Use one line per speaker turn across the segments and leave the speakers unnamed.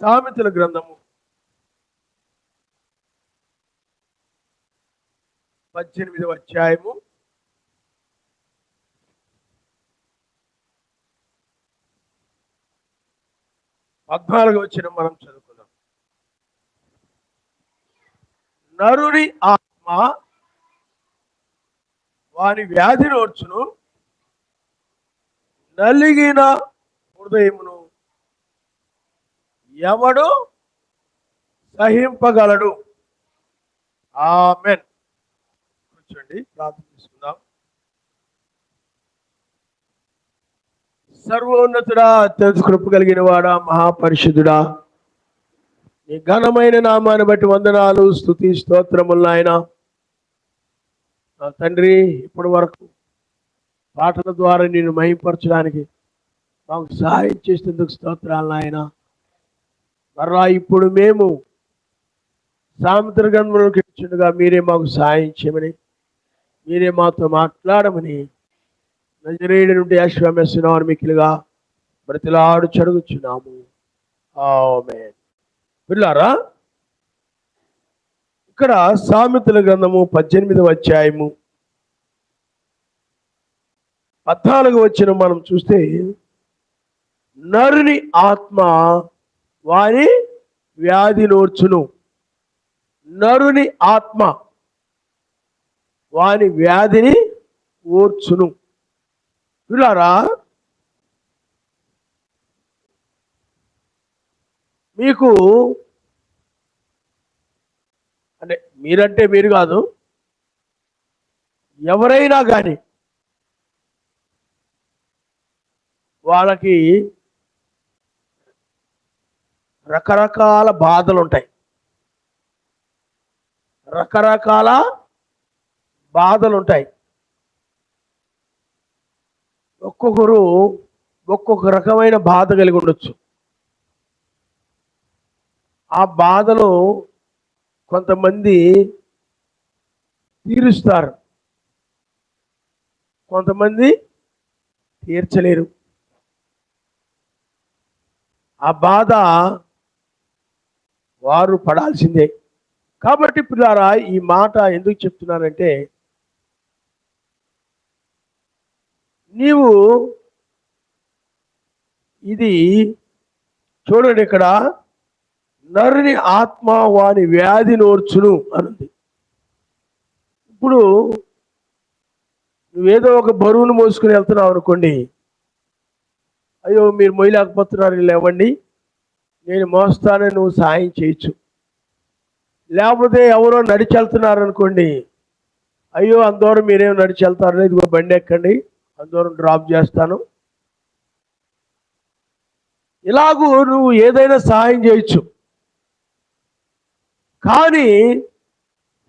సామెతల గ్రంథము 18వ అధ్యాయము 14వ వచనం మనం చదువుకుందాం. నరుని ఆత్మ వాని వ్యాధి నోర్చును, నలిగిన హృదయమును ఎవడు సహింపగలడు? ఆమేన్. కూర్చోండి, ప్రార్థన చేసుకుందాం. సర్వోన్నతుడా, అత్యంత కృప కలిగిన వాడా, మహాపరిశుద్ధుడా, నీ ఘనమైన నామాన్ని బట్టి వందనాలు, స్తుతి స్తోత్రములు నాయన. నా తండ్రి, ఇప్పటి వరకు పాటల ద్వారా నేను మహింపరచడానికి మాకు సహాయం చేసేందుకు స్తోత్రాలు నాయన. మరలా ఇప్పుడు మేము సామెతల గ్రంథంలోకి వచ్చిండగా మీరే మాకు సహాయం చేయమని, మీరే మాతో మాట్లాడమని నజరేయుడి నుండి అశ్వమేశ్వరం మిక్కిలుగా బ్రతిలాడు చదువుచున్నాము. ఆమేన్. పిల్లారా, ఇక్కడ సామెతల గ్రంథము 18వ అధ్యాయము 14వ వచనం మనం చూస్తే, నరుని ఆత్మ వాని వ్యాధి నోర్చును. నరుని ఆత్మ వాని వ్యాధిని ఓర్చును. పిల్లారా, మీకు అంటే మీరంటే మీరు కాదు, ఎవరైనా కానీ వాళ్ళకి రకరకాల బాధలు ఉంటాయి. రకరకాల బాధలు ఉంటాయి. ఒక్కొక్కరు ఒక్కొక్క రకమైన బాధ కలిగి ఉండొచ్చు. ఆ బాధను కొంతమంది తీరుస్తారు, కొంతమంది తీర్చలేరు. ఆ బాధ వారు పడాల్సిందే. కాబట్టి పిల్లారా, ఈ మాట ఎందుకు చెప్తున్నానంటే, నీవు ఇది చూడండి, ఇక్కడ నరుని ఆత్మ వాని వ్యాధి నోర్చును అనుంది. ఇప్పుడు నువ్వేదో ఒక బరువును మోసుకుని వెళ్తున్నావు అనుకోండి, అయ్యో మీరు మొయ్యలేకపోతున్నారు, లేవండి, నేను మోస్తానని నువ్వు సాయం చేయొచ్చు. లేకపోతే ఎవరో నడిచి వెళ్తున్నారు అనుకోండి, అయ్యో అందరూ మీరేం నడిచి వెళ్తారు, ఇదిగో బండి ఎక్కండి, అందరూ డ్రాప్ చేస్తాను. ఇలాగూ నువ్వు ఏదైనా సహాయం చేయొచ్చు. కానీ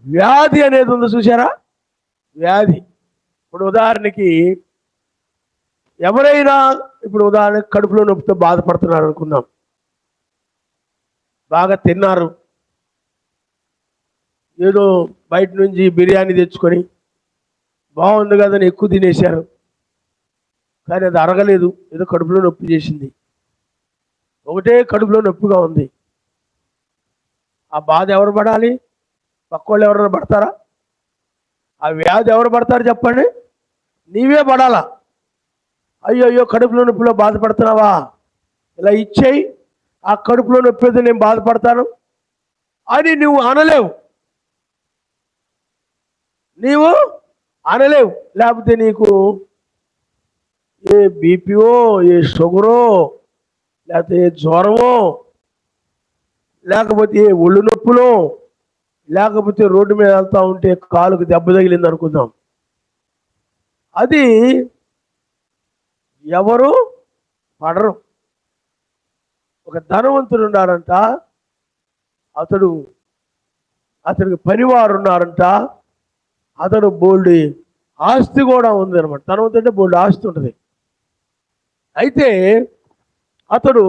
వ్యాధి అనేది ఉంది, చూసారా? వ్యాధి. ఇప్పుడు ఉదాహరణకి ఎవరైనా ఉదాహరణకి కడుపులో నొప్పితో బాధపడుతున్నారు అనుకుందాం. బాగా తిన్నారు, ఏదో బయట నుంచి బిర్యానీ తెచ్చుకొని బాగుంది కదని ఎక్కువ తినేశారు, కానీ అది అరగలేదు, ఏదో కడుపులో నొప్పి చేసింది, ఒకటే కడుపులో నొప్పిగా ఉంది. ఆ బాధ ఎవరు పడాలి? పక్కోళ్ళు ఎవరైనా పడతారా? ఆ వ్యాధి ఎవరు పడతారు చెప్పండి? నీవే పడాలా. అయ్యో అయ్యో కడుపులో నొప్పిలో బాధపడుతున్నావా, ఇలా ఇచ్చేయి, ఆ కడుపులో నొప్పి అయితే నేను బాధపడతాను అని నువ్వు అనలేవు. నీవు అనలేవు. లేకపోతే నీకు ఏ బీపీఓ, ఏ షుగరో, లేకపోతే ఏ జ్వరమో, లేకపోతే ఏ ఒళ్ళు నొప్పులో, లేకపోతే రోడ్డు మీద వెళ్తూ ఉంటే కాలుకు దెబ్బ తగిలింది అనుకుందాం. అది ఎవరు పడరు. ఒక ధనవంతుడు ఉన్నారంట, అతడికి పనివారు ఉన్నారంట, అతడు బోల్డ్ ఆస్తి కూడా ఉంది అనమాట. ధనవంతుడు అంటే బోల్డ్ ఆస్తి ఉంటుంది. అయితే అతడు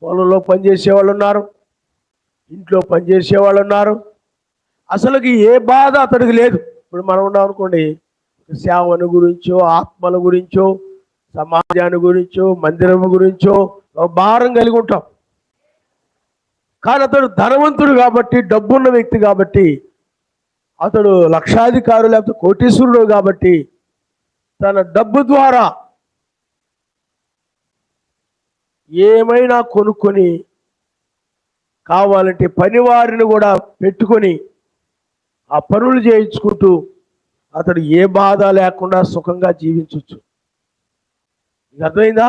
పొలంలో పనిచేసేవాళ్ళు ఉన్నారు, ఇంట్లో పనిచేసేవాళ్ళు ఉన్నారు. అసలుకి ఏ బాధ అతడికి లేదు. ఇప్పుడు మనం ఉన్నాం అనుకోండి, సేవను గురించో, ఆత్మల గురించో, సమాజాన్ని గురించో, మందిరం గురించో భారం కలిగి ఉంటాం. కానీ అతడు ధనవంతుడు కాబట్టి, డబ్బున్న వ్యక్తి కాబట్టి, అతడు లక్షాధికారు లేకపోతే కోటీశ్వరుడు కాబట్టి తన డబ్బు ద్వారా ఏమైనా కొనుక్కొని కావాలంటే పనివారిని కూడా పెట్టుకొని ఆ పనులు చేయించుకుంటూ అతడు ఏ బాధ లేకుండా సుఖంగా జీవించవచ్చు. అర్థమైందా?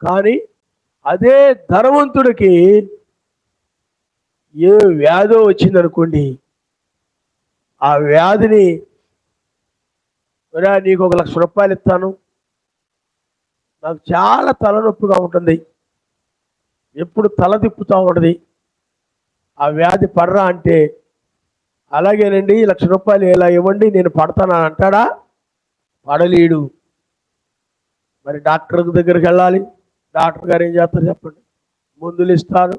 కానీ అదే ధనవంతుడికి ఏ వ్యాధో వచ్చిందనుకోండి, ఆ వ్యాధిని నీకు 1,00,000 రూపాయలు ఇస్తాను, నాకు చాలా తలనొప్పిగా ఉంటుంది, ఎప్పుడు తల తిప్పుతూ ఉంటుంది, ఆ వ్యాధి పడరా అంటే అలాగేనండి 1,00,000 రూపాయలు ఎలా ఇవ్వండి నేను పడతానని అంటాడా? పడలేడు. మరి డాక్టర్ దగ్గరికి వెళ్ళాలి. డాక్టర్ గారు ఏం చేస్తారు చెప్పండి? మందులు ఇస్తారు.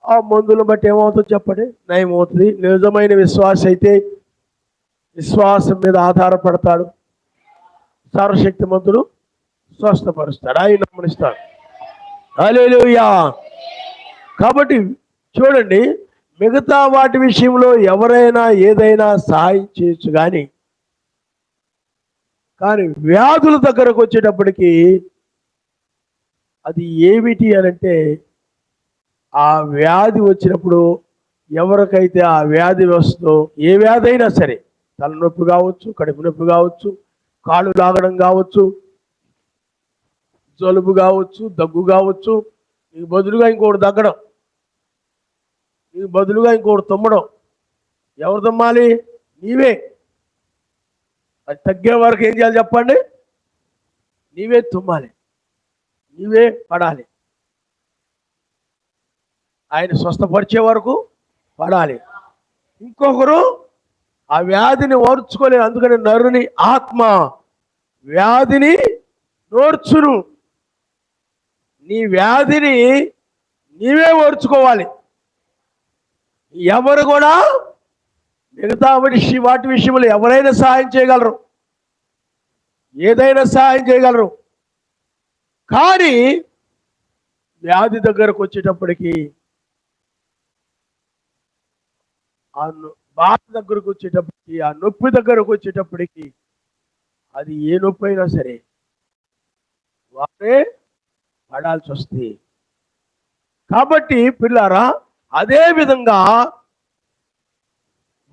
ఆ మందులను బట్టి ఏమవుతుందో చెప్పండి? నయమవుతుంది. నిజమైన విశ్వాసం అయితే విశ్వాసం మీద ఆధారపడతాడు. సర్వశక్తిమంతుడు స్వస్థపరుస్తాడు, ఆయన నమ్మనిస్తాడు. హల్లెలూయా. కాబట్టి చూడండి, మిగతా వాటి విషయంలో ఎవరైనా ఏదైనా సహాయం చేయొచ్చు, కానీ వ్యాధుల దగ్గరకు వచ్చేటప్పటికి అది ఏమిటి అనంటే, ఆ వ్యాధి వచ్చినప్పుడు ఎవరికైతే ఆ వ్యాధి వస్తుందో, ఏ వ్యాధి అయినా సరే, తలనొప్పి కావచ్చు, కడుపు నొప్పి కావచ్చు, కాళ్ళు లాగడం కావచ్చు, జలుబు కావచ్చు, దగ్గు కావచ్చు, నీకు బదులుగా ఇంకోటి దగ్గడం, నీకు బదులుగా ఇంకోటి తుమ్మడం, ఎవరు తుమ్మాలి? నీవే. అది తగ్గే వరకు ఏం చేయాలి చెప్పండి? నీవే తుమ్మాలి, నీవే పడాలి. ఆయన స్వస్థపరిచే వరకు పడాలి. ఇంకొకరు ఆ వ్యాధిని ఓర్చుకోలేదు. అందుకని నరుని ఆత్మ వ్యాధిని నోర్చును. నీ వ్యాధిని నీవే ఓర్చుకోవాలి. ఎవరు కూడా మిగతా వాటి విషయంలో ఎవరైనా సహాయం చేయగలరు, ఏదైనా సహాయం చేయగలరు. కానీ వ్యాధి దగ్గరకు వచ్చేటప్పటికి, ఆ బాధ దగ్గరకు వచ్చేటప్పటికి, ఆ నొప్పి దగ్గరకు వచ్చేటప్పటికి, అది ఏ నొప్పి అయినా సరే వారే పడాల్సి వస్తుంది. కాబట్టి పిల్లారా, అదే విధంగా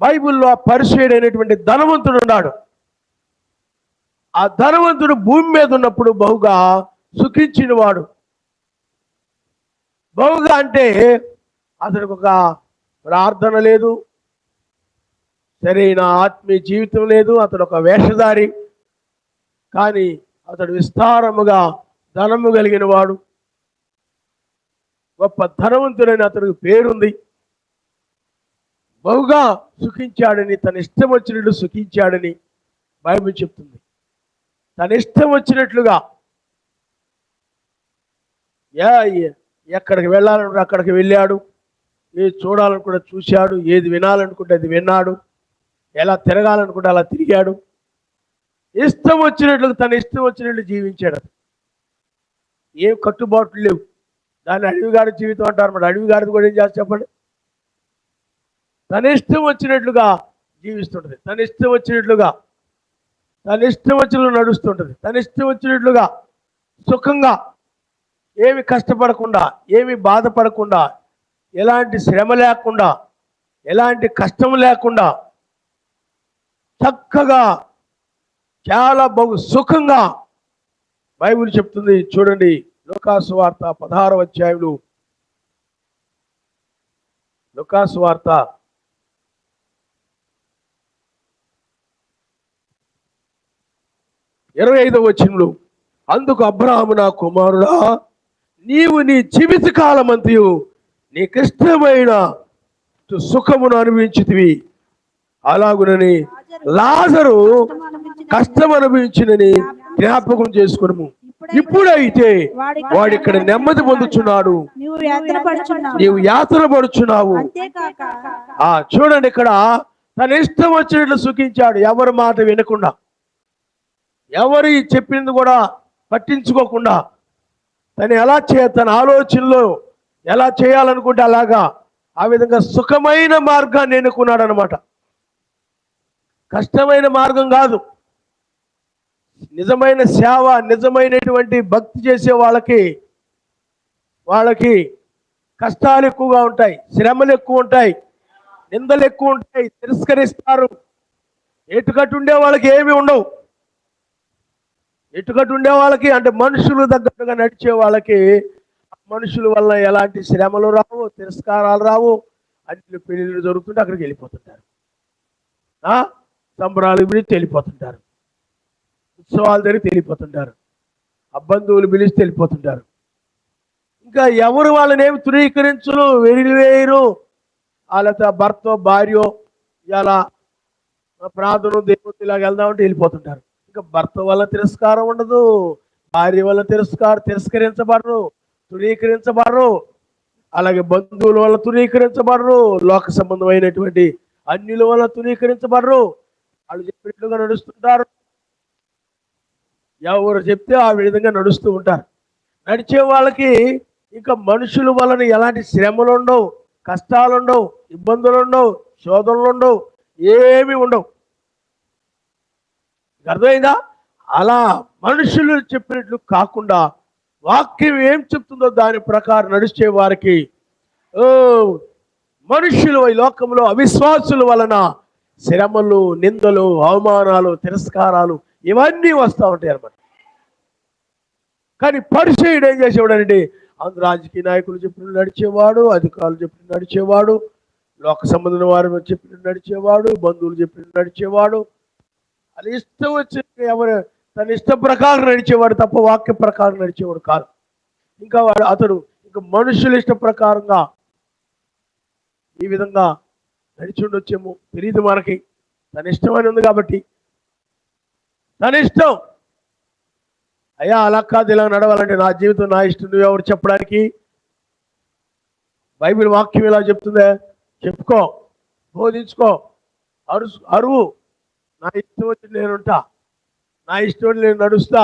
బైబిల్లో పరిచయుడైనటువంటి ధనవంతుడు ఉన్నాడు. ఆ ధనవంతుడు భూమి మీద ఉన్నప్పుడు బహుగా సుఖించిన వాడు. బహుగా అంటే అతనికి ఒక ప్రార్థన లేదు, సరైన ఆత్మీయ జీవితం లేదు, అతడు ఒక వేషధారి. కానీ అతడు విస్తారముగా ధనము కలిగిన వాడు, గొప్ప ధనవంతుడని అతనికి పేరుంది. బహుగా సుఖించాడని, తన ఇష్టం వచ్చినట్లు సుఖించాడని బైబిల్ చెప్తుంది. తన ఇష్టం వచ్చినట్లుగా ఎక్కడికి వెళ్ళాలనుకుంటే అక్కడికి వెళ్ళాడు, ఏది చూడాలనుకుంటే చూశాడు, ఏది వినాలనుకుంటే అది విన్నాడు, ఎలా తిరగాలనుకుంటే అలా తిరిగాడు. ఇష్టం వచ్చినట్లు, తన ఇష్టం వచ్చినట్లు జీవించాడు. ఏం కట్టుబాట్లు లేవు. దాన్ని అడవిగారి జీవితం అంటారు. మరి అడవిగారిది కూడా ఏం చేస్తారు చెప్పండి? తన ఇష్టం వచ్చినట్లుగా జీవిస్తుంటుంది, తన ఇష్టం వచ్చినట్లుగా, తన ఇష్టం వచ్చినట్లు నడుస్తుంటుంది, తన ఇష్టం వచ్చినట్లుగా సుఖంగా, ఏమి కష్టపడకుండా, ఏమి బాధపడకుండా, ఎలాంటి శ్రమ లేకుండా, ఎలాంటి కష్టం లేకుండా చక్కగా చాలా బహు సుఖంగా బైబిల్ చెప్తుంది. చూడండి, లూకాసు వార్త 16వ అధ్యాయంలో, లూకాసు వార్త 25వ వచనంలో, అందుకు అబ్రహాము, నా కుమారుడా, నీవు నీ జీవిత కాలమంతయు నీకిష్టమైన సుఖమును అనుభవించితివి, అలాగునని లాజరు కష్టం అనుభవించినని జ్ఞాపకం చేసుకును. ఇప్పుడైతే వాడు ఇక్కడ నెమ్మది పొందుచున్నాడు, నీవు యాతన పడుచున్నావు. చూడండి, ఇక్కడ తన ఇష్టం వచ్చినట్లు సుఖించాడు, ఎవరి మాట వినకుండా, ఎవరి చెప్పింది కూడా పట్టించుకోకుండా, తన ఆలోచనలో ఎలా చేయాలనుకుంటే అలాగా ఆ విధంగా సుఖమైన మార్గాన్ని ఎన్నుకున్నాడు అనమాట. కష్టమైన మార్గం కాదు. నిజమైన సేవ, నిజమైనటువంటి భక్తి చేసే వాళ్ళకి కష్టాలు ఎక్కువగా ఉంటాయి, శ్రమలు ఎక్కువ ఉంటాయి, నిందలు ఎక్కువ ఉంటాయి, తిరస్కరిస్తారు. ఎటుకట్టు ఉండే వాళ్ళకి ఏమి ఉండవు. ఎటుకట్టు ఉండే వాళ్ళకి అంటే మనుషులు దగ్గరగా నడిచే వాళ్ళకి మనుషుల వల్ల ఎలాంటి శ్రమలు రావు, తిరస్కారాలు రావు. అన్ని పెళ్లిళ్ళు జరుగుతుంటే అక్కడికి వెళ్ళిపోతుంటారు, సంబరాలు పిలిచి వెళ్ళిపోతుంటారు, ఉత్సవాల దగ్గరికి వెళ్ళిపోతుంటారు, బంధువులు పిలిచి వెళ్ళిపోతుంటారు. ఇంకా ఎవరు వాళ్ళని ఏమి ధృవీకరించరు, వెరివేయరు. వాళ్ళతో భర్త భార్య ఇలా ప్రార్థన దేవుడు ఇలాగ వెళ్దామంటే వెళ్ళిపోతుంటారు. ఇంకా భర్త వల్ల తిరస్కారం ఉండదు, భార్య వల్ల తిరస్కరించబడరు, ధృవీకరించబడరు. అలాగే బంధువుల వల్ల ధృవీకరించబడరు, లోక సంబంధమైనటువంటి అన్యుల వల్ల ధృవీకరించబడరు. వాళ్ళు చెప్పినట్లుగా నడుస్తుంటారు. ఎవరు చెప్తే ఆ విధంగా నడుస్తూ ఉంటారు. నడిచే వాళ్ళకి ఇంకా మనుషుల వలన ఎలాంటి శ్రమలు ఉండవు, కష్టాలు ఉండవు, ఇబ్బందులు ఉండవు, శోధనలు ఉండవు, ఏమి ఉండవు. అర్థమైందా? అలా మనుషులు చెప్పినట్లు కాకుండా వాక్యం ఏం చెప్తుందో దాని ప్రకారం నడిచే వారికి మనుషులు ఈ లోకంలో అవిశ్వాసుల వలన శ్రమలు, నిందలు, అవమానాలు, తిరస్కారాలు ఇవన్నీ వస్తూ ఉంటాయి అన్నమాట. కానీ పరిచయుడు ఏం చేసేవాడంటే అందరు రాజకీయ నాయకులు చెప్పిన నడిచేవాడు, అధికారులు చెప్పిన నడిచేవాడు, లోక సంబంధం వారు చెప్పిన నడిచేవాడు, బంధువులు చెప్పిన నడిచేవాడు. అది ఇష్టం వచ్చి ఎవరు తన ఇష్ట ప్రకారం నడిచేవాడు తప్ప వాక్య ప్రకారం నడిచేవాడు కాదు. ఇంకా అతడు ఇంకా మనుషుల ఇష్ట ప్రకారంగా ఈ విధంగా నడిచి ఉండొచ్చేమో తెలియదు మనకి. తన ఇష్టమని ఉంది కాబట్టి తన ఇష్టం. అయ్యా అలా కాదు, ఇలా నడవాలంటే నా జీవితం నా ఇష్టం, నువ్వు ఎవరు చెప్పడానికి? బైబిల్ వాక్యం ఇలా చెప్తుందే, చెప్పుకో, బోధించుకో, అరువు. నా ఇష్టం వచ్చి నేనుంటా, నా ఇష్టం నేను నడుస్తా.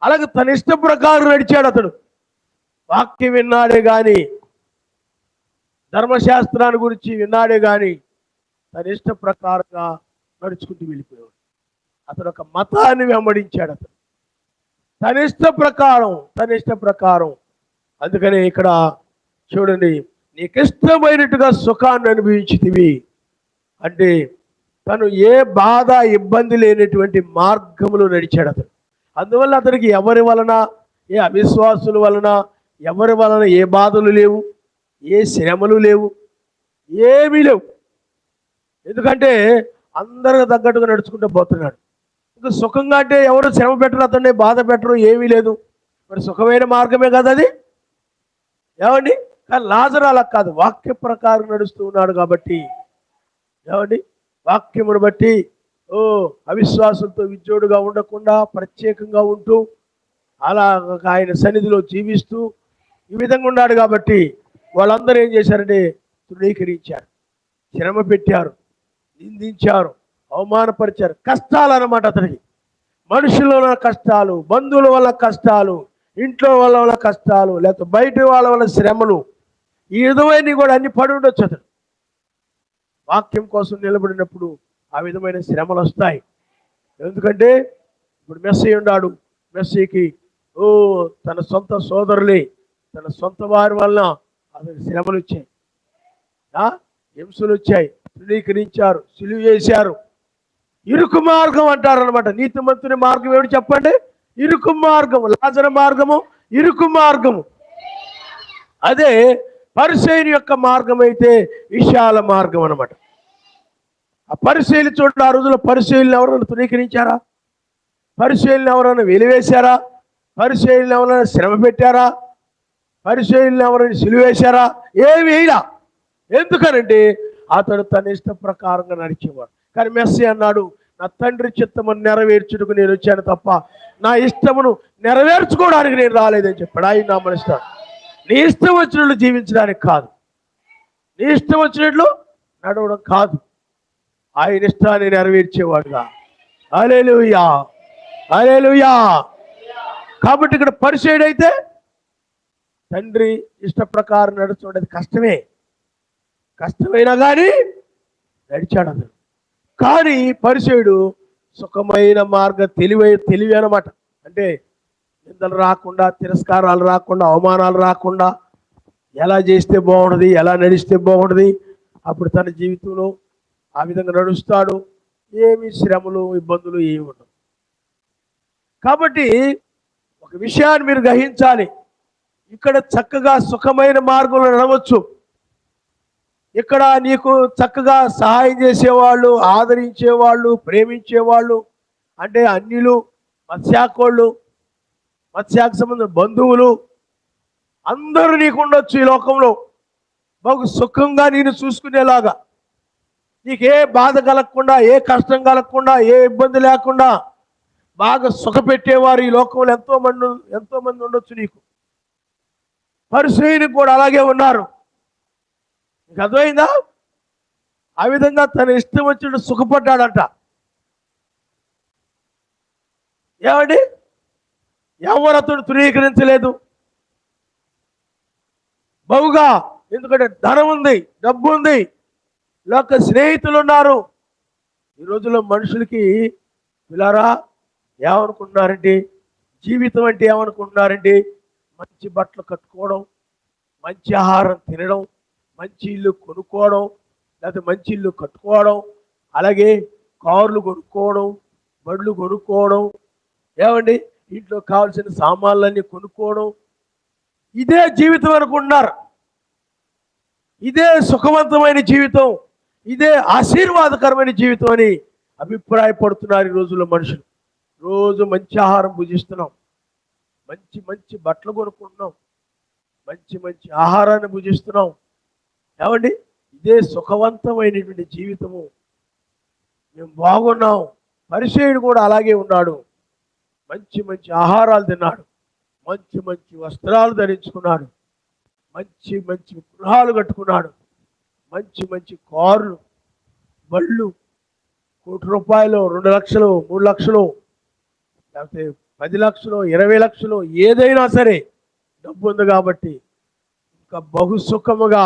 అలాగే తన ఇష్ట ప్రకారం నడిచాడు అతడు. వాక్యం విన్నాడే కానీ, ధర్మశాస్త్రాన్ని గురించి విన్నాడే కానీ తన ఇష్ట ప్రకారంగా నడుచుకుంటూ వెళ్ళిపోయాడు. అతడు ఒక మతాన్ని వెంబడించాడు. అతడు తన ఇష్ట ప్రకారం. అందుకని ఇక్కడ చూడండి, నీకు ఇష్టమైనట్టుగా సుఖాన్ని అనుభవించితివి అంటే తను ఏ బాధ ఇబ్బంది లేనటువంటి మార్గములు నడిచాడు అతను. అందువల్ల అతనికి ఎవరి వలన, ఏ అవిశ్వాసుల వలన, ఎవరి వలన ఏ బాధలు లేవు, ఏ శ్రమలు లేవు, ఏమీ లేవు. ఎందుకంటే అందరికి తగ్గట్టుగా నడుచుకుంటూ పోతున్నాడు. ఇంకా సుఖంగా అంటే ఎవరు శ్రమ పెట్టరు, అతన్ని బాధ పెట్టరు, ఏమీ లేదు. మరి సుఖమైన మార్గమే కదా అది, ఏమండి? కానీ లాజరు అలా కాదు, వాక్య ప్రకారం నడుస్తూ ఉన్నాడు కాబట్టి, ఏమండి, వాక్యమును బట్టి అవిశ్వాసంతో విజ్జోడుగా ఉండకుండా ప్రత్యేకంగా ఉంటూ అలా ఆయన సన్నిధిలో జీవిస్తూ ఈ విధంగా ఉన్నాడు కాబట్టి వాళ్ళందరూ ఏం చేశారంటే తృణీకరించారు, శ్రమ పెట్టారు, నిందించారు, అవమానపరిచారు. కష్టాలు అన్నమాట అతనికి. మనుషుల వల్ల కష్టాలు, బంధువుల వల్ల కష్టాలు, ఇంట్లో వాళ్ళ వల్ల కష్టాలు, లేకపోతే బయట వాళ్ళ వల్ల శ్రమలు, ఈ విధమైనవి కూడా అన్ని పడి ఉండొచ్చు అతను. వాక్యం కోసం నిలబడినప్పుడు ఆ విధమైన శ్రమలు వస్తాయి. ఎందుకంటే ఇప్పుడు మెస్సీ ఉన్నాడు, మెస్సీకి తన సొంత సోదరులే, తన సొంత వారి వలన అతనికి శ్రమలు వచ్చాయి, హింసలు వచ్చాయి, తృణీకరించారు, సిలువ చేశారు. ఇరుకు మార్గం అంటారనమాట. నీతిమంతుని మార్గం ఏమిటి చెప్పండి? ఇరుకు మార్గము. లాజరు మార్గము ఇరుకు మార్గము. అదే పరిసయ్యుని యొక్క మార్గం అయితే విశాల మార్గం అనమాట. ఆ పరిసయ్యులు చూడండి, ఆ రోజుల్లో పరిసయ్యులను ఎవరైనా తృణీకరించారా? పరిసయ్యులను ఎవరైనా వెలివేశారా? పరిసయ్యులను ఎవరైనా శ్రమ పెట్టారా? పరిసయ్యులను ఎవరైనా సిలువేశారా? ఏమి వేయలా. ఎందుకనంటే అతడు తన ఇష్ట ప్రకారంగా నడిచేవాడు. కానీ మెస్సీ అన్నాడు, నా తండ్రి చిత్తమును నెరవేర్చుటకు నేను వచ్చాను తప్ప నా ఇష్టమును నెరవేర్చుకోవడానికి నేను రాలేదని చెప్పాడు. ఆయన నా మనసు నీ ఇష్టం వచ్చినట్లు జీవించడానికి కాదు, నీ ఇష్టం వచ్చినట్లు నడవడం కాదు, ఆయన ఇష్టాన్ని నెరవేర్చేవాడుగా. హల్లెలూయా, హల్లెలూయా. కాబట్టి ఇక్కడ పరిసయ్యుడైతే తండ్రి ఇష్ట ప్రకారం నడుచుకునేది కష్టమైనా కానీ నడిచాడు అతను. కానీ పరిసయుడు సుఖమైన తెలివి అన్నమాట. అంటే నిందలు రాకుండా, తిరస్కారాలు రాకుండా, అవమానాలు రాకుండా ఎలా చేస్తే బాగుంటుంది, ఎలా నడిస్తే బాగుంటుంది, అప్పుడు తన జీవితంలో ఆ విధంగా నడుస్తాడు. ఏమి శ్రమలు, ఇబ్బందులు ఏమి ఉండవు. కాబట్టి ఒక విషయాన్ని మీరు గ్రహించాలి. ఇక్కడ చక్కగా సుఖమైన మార్గంలో నడవచ్చు. ఇక్కడ నీకు చక్కగా సహాయం చేసేవాళ్ళు, ఆదరించేవాళ్ళు, ప్రేమించేవాళ్ళు, అంటే అన్యులు, మత్స్యాకు సంబంధించిన బంధువులు అందరూ నీకు ఉండొచ్చు. ఈ లోకంలో బాగు సుఖంగా నేను చూసుకునేలాగా, నీకే బాధ కలగకుండా, ఏ కష్టం కలగకుండా, ఏ ఇబ్బంది లేకుండా బాగా సుఖపెట్టేవారు ఈ లోకంలో ఎంతో మంది ఉండొచ్చు. నీకు పరిసయ్యునికి కూడా అలాగే ఉన్నారు. నీకు అర్థమైందా? ఆ విధంగా తన ఇష్టం వచ్చినట్టు సుఖపడ్డాడంట. ఏమండి, ఎవరు అతడు తృణీకరించలేదు బహుగా. ఎందుకంటే ధనం ఉంది, డబ్బు ఉంది, లోక స్నేహితులు ఉన్నారు. ఈ రోజుల్లో మనుషులకి పిల్లరా ఏమనుకుంటున్నారంటే, జీవితం అంటే ఏమనుకుంటున్నారంటే, మంచి బట్టలు కట్టుకోవడం, మంచి ఆహారం తినడం, మంచి ఇల్లు కొనుక్కోవడం, లేకపోతే మంచి ఇల్లు కట్టుకోవడం, అలాగే కార్లు కొనుక్కోవడం, బళ్ళు కొనుక్కోవడం, ఏమండి ఇంట్లో కావాల్సిన సామాన్లన్నీ కొనుక్కోవడం, ఇదే జీవితం అనుకుంటున్నారు. ఇదే సుఖవంతమైన జీవితం, ఇదే ఆశీర్వాదకరమైన జీవితం అని అభిప్రాయపడుతున్నారు ఈ రోజుల్లో మనుషులు. రోజు మంచి ఆహారం భుజిస్తున్నాం, మంచి మంచి బట్టలు కొనుక్కుంటున్నాం, మంచి మంచి ఆహారాన్ని భుజిస్తున్నాం. ఏమండి, ఇదే సుఖవంతమైనటువంటి జీవితము, మేము బాగున్నాం. పరిసయ్యుడు కూడా అలాగే ఉన్నాడు. మంచి మంచి ఆహారాలు తిన్నాడు, మంచి మంచి వస్త్రాలు ధరించుకున్నాడు, మంచి మంచి గృహాలు కట్టుకున్నాడు, మంచి మంచి కార్లు, బళ్ళు, ₹1,00,000, 2 లక్షలు, 3 లక్షలు, లేకపోతే 10 లక్షలు, 20 లక్షలు, ఏదైనా సరే డబ్బు ఉంది కాబట్టి ఇంకా బహుసుఖముగా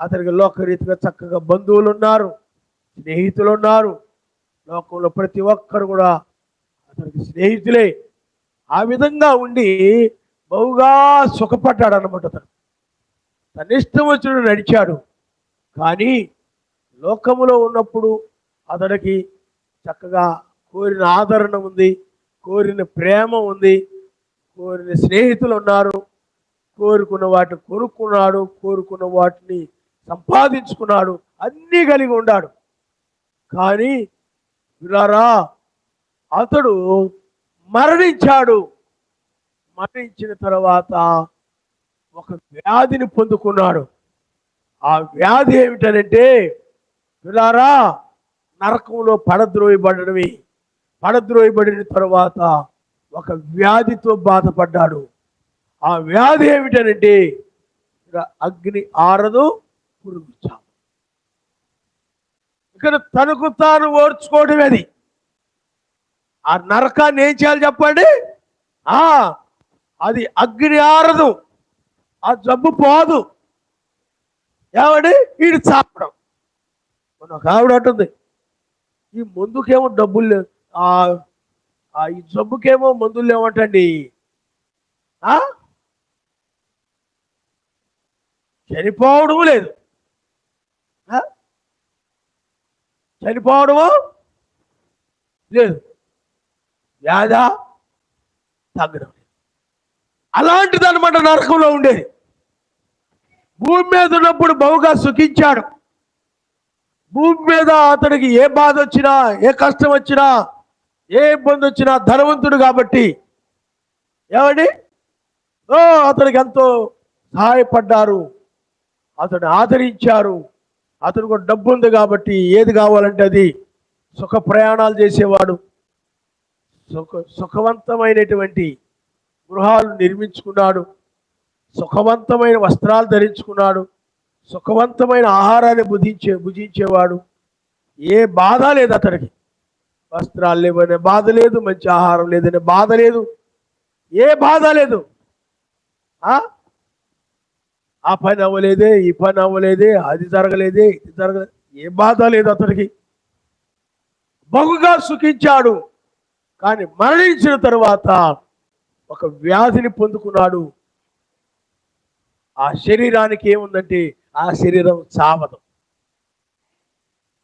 అతనికి లోకరీతిగా చక్కగా బంధువులు ఉన్నారు, స్నేహితులు ఉన్నారు. లోకంలో ప్రతి ఒక్కరు కూడా అతనికి స్నేహితులే. ఆ విధంగా ఉండి బహుగా సుఖపడ్డాడు అన్నమాట. తన ఇష్టం వచ్చినట్టు నడిచాడు. కానీ లోకములో ఉన్నప్పుడు అతడికి చక్కగా కోరిన ఆదరణ ఉంది, కోరిన ప్రేమ ఉంది, కోరిన స్నేహితులు ఉన్నారు, కోరుకున్న వాటిని కొనుక్కున్నాడు, కోరుకున్న వాటిని సంపాదించుకున్నాడు, అన్నీ కలిగి ఉన్నాడు. కానీ విలారా అతడు మరణించాడు. మరణించిన తర్వాత ఒక వ్యాధిని పొందుకున్నాడు. ఆ వ్యాధి ఏమిటనంటే విలారా నరకంలో పడద్రోయబడిన తర్వాత ఒక వ్యాధితో బాధపడ్డాడు. ఆ వ్యాధి ఏమిటనంటే అగ్ని ఆరదు, పురుగు చావు. ఇక్కడ తనకు తాను ఓర్చుకోవడం. అది ఆ నరకాన్ని ఏం చేయాలి చెప్పండి? అది అగ్ని ఆరదు, ఆ జబ్బు పోదు. ఏమండి, వీడు చాపడం. ఒక ఆవిడ అంటుంది, ఈ మందుకేమో డబ్బులు లేవు, ఈ జబ్బుకేమో మందులు లేవంటండి. చనిపోవడము లేదు, చనిపోవడము లేదు, వ్యాధ తగ్గడం లేదు. అలాంటిది అనమాట నరకంలో ఉండేది. భూమి మీద ఉన్నప్పుడు బహుగా సుఖించాడు. భూమి మీద అతడికి ఏ బాధ వచ్చినా, ఏ కష్టం వచ్చినా, ఏ ఇబ్బంది వచ్చినా ధనవంతుడు కాబట్టి ఏమండి అతడికి ఎంతో సహాయపడ్డారు, అతడు ఆదరించారు. అతను కూడా డబ్బు ఉంది కాబట్టి ఏది కావాలంటే అది సుఖ ప్రయాణాలు చేసేవాడు. సుఖవంతమైనటువంటి గృహాలు నిర్మించుకున్నాడు, సుఖవంతమైన వస్త్రాలు ధరించుకున్నాడు, సుఖవంతమైన ఆహారాన్ని భుజించేవాడు. ఏ బాధ లేదు అతనికి. వస్త్రాలు లేవనే బాధ లేదు, మంచి ఆహారం లేదనే బాధ లేదు, ఏ బాధ లేదు. ఆ పని అవ్వలేదే, ఈ పని అవ్వలేదే, అది జరగలేదే, ఇది జరగలేదు, ఏ బాధ లేదు అతనికి. బహుగా సుఖించాడు. కానీ మరణించిన తరువాత ఒక వ్యాధిని పొందుకున్నాడు. ఆ శరీరానికి ఏముందంటే ఆ శరీరం చావదు.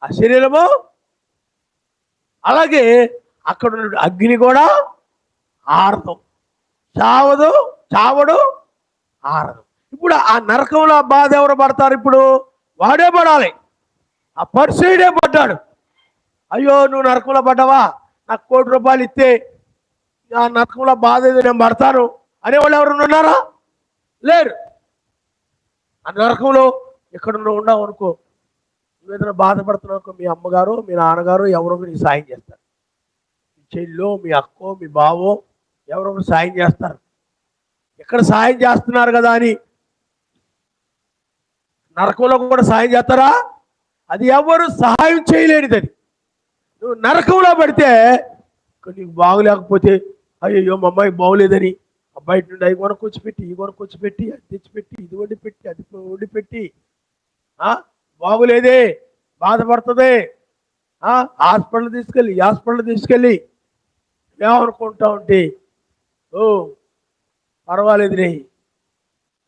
ఆ శరీరము అలాగే అక్కడ ఉన్న అగ్ని కూడా ఆరదు, చావదు, చావడు, ఆరదు. ఇప్పుడు ఆ నరకంలో బాధ ఎవరు పడతారు? ఇప్పుడు వాడే పడాలి. ఆ పరిసైడే పడ్డాడు. అయ్యో నువ్వు నరకంలో పడ్డావా, నాకు ₹1,00,00,000 ఇస్తే ఆ నరకంలో బాధ ఏదో నేను పడతాను అనేవాళ్ళు ఎవరు ఉన్నారా? లేరు. ఆ నరకంలో ఎక్కడ ఉండవు అనుకో, నువ్వు ఏదైనా బాధపడుతున్నావు, మీ అమ్మగారు మీ నాన్నగారు ఎవరో నీకు సాయం చేస్తారు. మీ చెల్లో, మీ అక్కో, మీ బావో ఎవరో సాయం చేస్తారు. ఎక్కడ సాయం చేస్తున్నారు కదా అని నరకంలో కూడా సాయం చేస్తారా? అది ఎవరు సహాయం చేయలేనిది. అది నువ్వు నరకంలో పడితే నీకు బాగులేకపోతే అయ్యో మా అమ్మాయి బాగోలేదని బయట నుండి అవి కొనుక్కొచ్చి పెట్టి, ఈ కొనుక్కొచ్చి పెట్టి, అది తెచ్చిపెట్టి, ఇది వండి పెట్టి, అది వండి పెట్టి, బాగులేదే, బాధపడుతుంది, హాస్పిటల్ తీసుకెళ్ళి ఏమనుకుంటా ఉంటే, ఓ పర్వాలేదులే,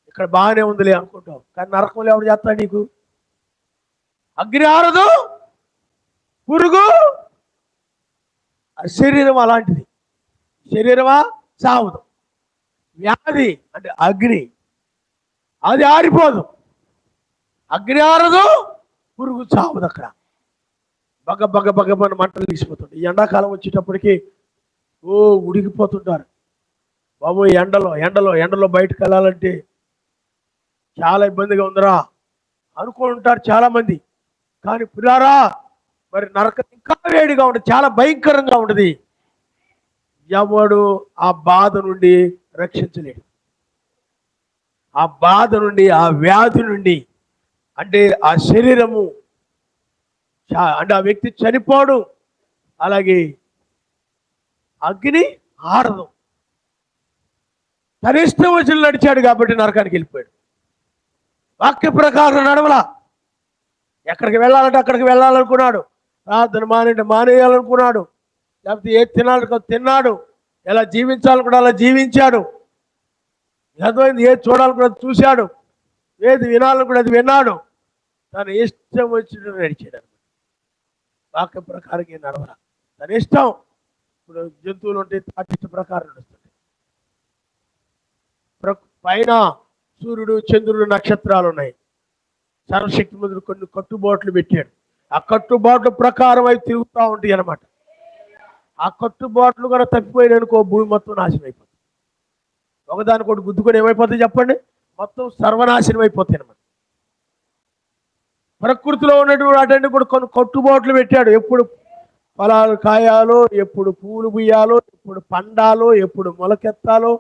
ఇక్కడ బాగానే ఉందిలే అనుకుంటావు. కానీ నరకంలో ఎవరు చేస్తాడు నీకు? అగ్ని ఆరదు, పురుగు. శరీరం అలాంటిది. శరీరమా సావదు. వ్యాధి అంటే అగ్ని, అది ఆరిపోదు. అగ్ని ఆరదు, పురుగు చావదు. అక్కడ బగ మన మంటలు తీసిపోతుంది. ఈ ఎండాకాలం వచ్చేటప్పటికి ఉడికిపోతుంటారు బాబు. ఎండలో బయటకు వెళ్ళాలంటే చాలా ఇబ్బందిగా ఉందిరా అనుకుంటారు చాలా మంది. కానీ పిల్లారా, మరి నరకం ఇంకా వేడిగా ఉంటుంది, చాలా భయంకరంగా ఉంటుంది. ఎవడు ఆ బాధ నుండి రక్షించలేడు. ఆ బాధ నుండి, ఆ వ్యాధి నుండి, అంటే ఆ శరీరము అంటే ఆ వ్యక్తి చనిపోడు. అలాగే అగ్ని ఆరదు. తన ఇష్టం వచ్చి నడిచాడు కాబట్టి నరకానికి వెళ్ళిపోయాడు. వాక్య ప్రకారం నడవలా. ఎక్కడికి వెళ్ళాలంటే అక్కడికి వెళ్ళాలనుకున్నాడు. ప్రార్థన మానేయాలనుకున్నాడు. లేకపోతే ఏది తిన్నాడు. ఎలా జీవించాలనుకున్నా అలా జీవించాడు. అర్థమైంది. ఏది చూడాలనుకున్నది చూశాడు, ఏది వినాలనుకున్నది అది విన్నాడు. తన ఇష్టం వచ్చినట్టు నడిచాడు. వాక్య ప్రకారంగా నడవరా. తన ఇష్టం. ఇప్పుడు జంతువులు ఉంటే తాటిష్ట ప్రకారం నడుస్తుంది. పైన సూర్యుడు, చంద్రుడు, నక్షత్రాలు ఉన్నాయి. సర్వశక్తిమంతుడు కొన్ని కట్టుబాట్లు పెట్టాడు. ఆ కట్టుబాట్ల ప్రకారం అవి తిరుగుతూ ఉంటాయి అన్నమాట. ఆ కట్టుబాట్లు కూడా తప్పిపోయిననుకో భూమి మొత్తం నాశనం అయిపోతుంది. ఒకదానికొకటి గుద్దుకొని ఏమైపోతుంది చెప్పండి? మొత్తం సర్వనాశనం అయిపోతాయి అన్నమాట. ప్రకృతిలో ఉన్నటువంటి వాటిని కూడా కొన్ని కట్టుబాట్లు పెట్టాడు. ఎప్పుడు ఫలాలు కాయాలో, ఎప్పుడు పూలు పుయ్యాలో, ఎప్పుడు పండాలో, ఎప్పుడు మొలకెత్తాలో,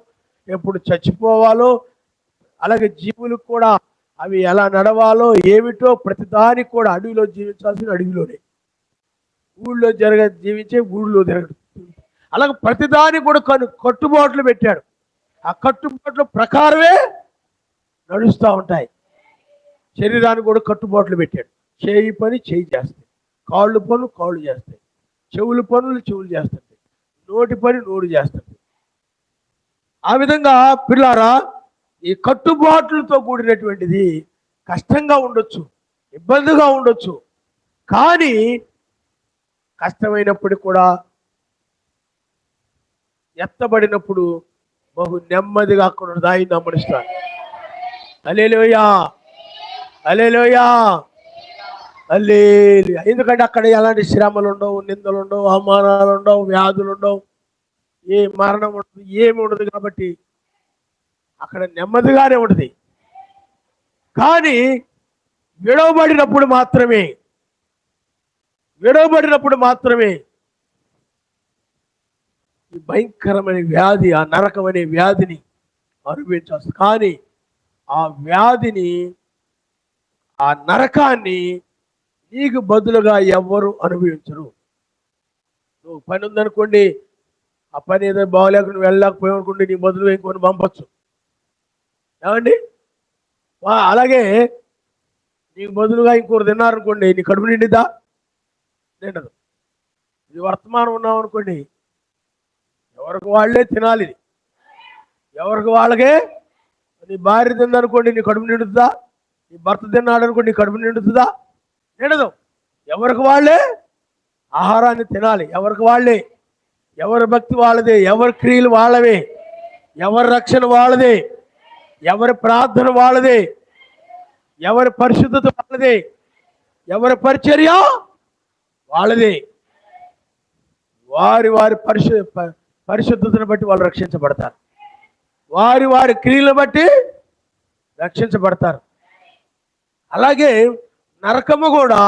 ఎప్పుడు చచ్చిపోవాలో, అలాగే జీవులకు కూడా అవి ఎలా నడవాలో ఏమిటో ప్రతిదానికి కూడా అడవిలో జీవించాల్సిన అడవిలోనే, ఊళ్ళో జీవించే ఊళ్ళో తిరగదు. అలాగే ప్రతిదానికి కూడా కొన్ని కట్టుబాట్లు పెట్టాడు. ఆ కట్టుబాట్ల ప్రకారమే నడుస్తూ ఉంటాయి. శరీరానికి కూడా కట్టుబాట్లు పెట్టాడు. చేయి పని చేయి చేస్తాయి, కాళ్ళు పనులు కాళ్ళు చేస్తాయి, చెవులు పనులు చెవులు చేస్తాయి, నోటి పని నోరు చేస్తుంది. ఆ విధంగా పిల్లారా, ఈ కట్టుబాట్లతో కూడినటువంటిది కష్టంగా ఉండొచ్చు, ఇబ్బందిగా ఉండొచ్చు. కానీ కష్టమైనప్పుడు కూడా ఎత్తబడినప్పుడు బహు నెమ్మదిగా అక్కడ దాయి నమ్మనిస్తాడు. హల్లెలూయా, హల్లెలూయా, హల్లెలూయా. ఎందుకంటే అక్కడ ఎలాంటి శ్రమలు ఉండవు, నిందలు ఉండవు, అవమానాలు ఉండవు, వ్యాధులు ఉండవు, ఏ మరణం ఉండదు, ఏమి ఉండదు. కాబట్టి అక్కడ నెమ్మదిగానే ఉంటుంది. కానీ విడవబడినప్పుడు మాత్రమే ఈ భయంకరమైన వ్యాధి, ఆ నరకం అనే వ్యాధిని అనుభవించాల్సి. కానీ ఆ వ్యాధిని, ఆ నరకాన్ని నీకు బదులుగా ఎవ్వరు అనుభవించరు. నువ్వు పని ఉందనుకోండి, ఆ పని ఏదో బాగోలేక నువ్వు వెళ్ళలేకపోయావు అనుకోండి, నీ బదులుగా ఇంకొని పంపచ్చు. ఏమండి? అలాగే నీకు బదులుగా ఇంకోరు తిన్నారనుకోండి, నీ కడుపు నిండిద్దా? నిండదు. ఇది వర్తమానం ఉన్నాం అనుకోండి, ఎవరికి వాళ్ళే తినాలి. ఇది ఎవరికి వాళ్ళకే. నీ భార్య తిందనుకోండి, నీ కడుపు నిండుతుందా? నీ భర్త తిన్నాడు అనుకోండి, నీ కడుపు నిండుతుందా? నిండదు. ఎవరికి వాళ్ళే ఆహారాన్ని తినాలి. ఎవరికి వాళ్ళే. ఎవరి భక్తి వాళ్ళదే, ఎవరి క్రియలు వాళ్ళవే, ఎవరి రక్షణ వాళ్ళదే, ఎవరి ప్రార్థన వాళ్ళదే, ఎవరి పరిశుద్ధత వాళ్ళదే, ఎవరి పరిచర్య వాళ్ళదే. వారి వారి పరిశుద్ధతను బట్టి వాళ్ళు రక్షించబడతారు. వారి వారి క్రియలను బట్టి రక్షించబడతారు. అలాగే నరకము కూడా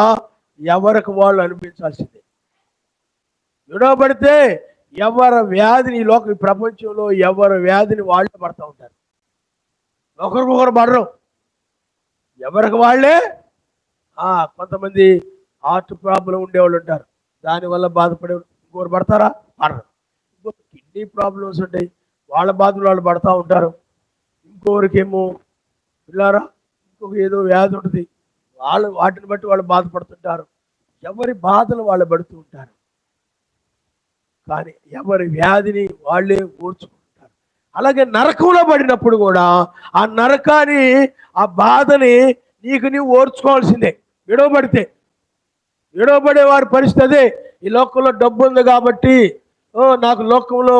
ఎవరికి వాళ్ళు అనిపించాల్సిందే. విడవబడితే ఎవరి వ్యాధిని ఈ ప్రపంచంలో ఎవరి వ్యాధిని వాళ్ళే పడుతూ ఉంటారు. ఒకరికొకరు పడరు. ఎవరికి వాళ్ళే. కొంతమంది హార్ట్ ప్రాబ్లం ఉండేవాళ్ళు ఉంటారు, దానివల్ల బాధపడే ఇంకొకరు పడతారా? పడరు. ఇంకొక కిడ్నీ ప్రాబ్లమ్స్ ఉంటాయి, వాళ్ళ బాధలు వాళ్ళు పడతా ఉంటారు. ఇంకొకరికేమో పిల్లారా ఇంకొక ఏదో వ్యాధి ఉంటుంది, వాటిని బట్టి వాళ్ళు బాధపడుతుంటారు. ఎవరి బాధలు వాళ్ళు పడుతూ ఉంటారు. కానీ ఎవరి వ్యాధిని వాళ్ళే ఓర్చుకుంటారు. అలాగే నరకంలో పడినప్పుడు కూడా ఆ నరకాన్ని, ఆ బాధని నీవు ఓర్చుకోవాల్సిందే. విడవబడే వారి పరిస్థితి అదే. ఈ లోకంలో డబ్బు ఉంది కాబట్టి, నాకు లోకంలో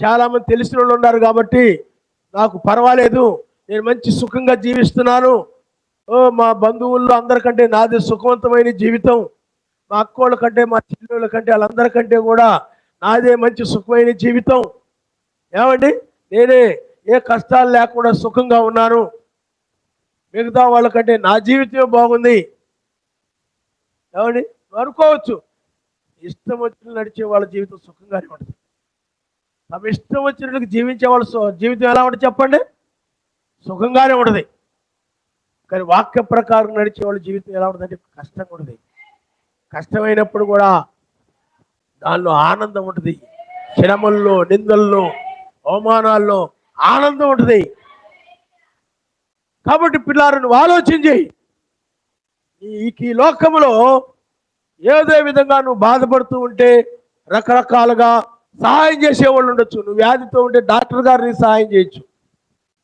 చాలామంది తెలిసిన వాళ్ళు ఉన్నారు కాబట్టి నాకు పర్వాలేదు, నేను మంచి సుఖంగా జీవిస్తున్నాను, మా బంధువుల్లో అందరికంటే నాది సుఖవంతమైన జీవితం, మా అక్కోళ్ళ కంటే మా చెల్లెళ్ళ కంటే వాళ్ళందరికంటే కూడా నాదే మంచి సుఖమైన జీవితం, ఏమండి నేనే ఏ కష్టాలు లేకుండా సుఖంగా ఉన్నాను, మిగతా వాళ్ళకంటే నా జీవితమే బాగుంది, ఏమండి అనుకోవచ్చు. ఇష్టం వచ్చిన నడిచే వాళ్ళ జీవితం సుఖంగానే ఉంటుంది. తమ ఇష్టం వచ్చినట్టు జీవించే వాళ్ళ జీవితం ఎలా ఉంటుంది చెప్పండి? సుఖంగానే ఉంటుంది. కానీ వాక్య ప్రకారం నడిచే వాళ్ళ జీవితం ఎలా ఉంటుందంటే కష్టంగా ఉంటుంది. కష్టమైనప్పుడు కూడా దానిలో ఆనందం ఉంటుంది. శ్రమల్లో, నిందల్లో, అవమానాల్లో ఆనందం ఉంటుంది. కాబట్టి పిల్లారు నువ్వు ఆలోచించి, ఈ లోకంలో ఏదో విధంగా నువ్వు బాధపడుతూ ఉంటే రకరకాలుగా సహాయం చేసేవాళ్ళు ఉండొచ్చు. నువ్వు వ్యాధితో ఉంటే డాక్టర్ గారు నీకు సహాయం చేయొచ్చు,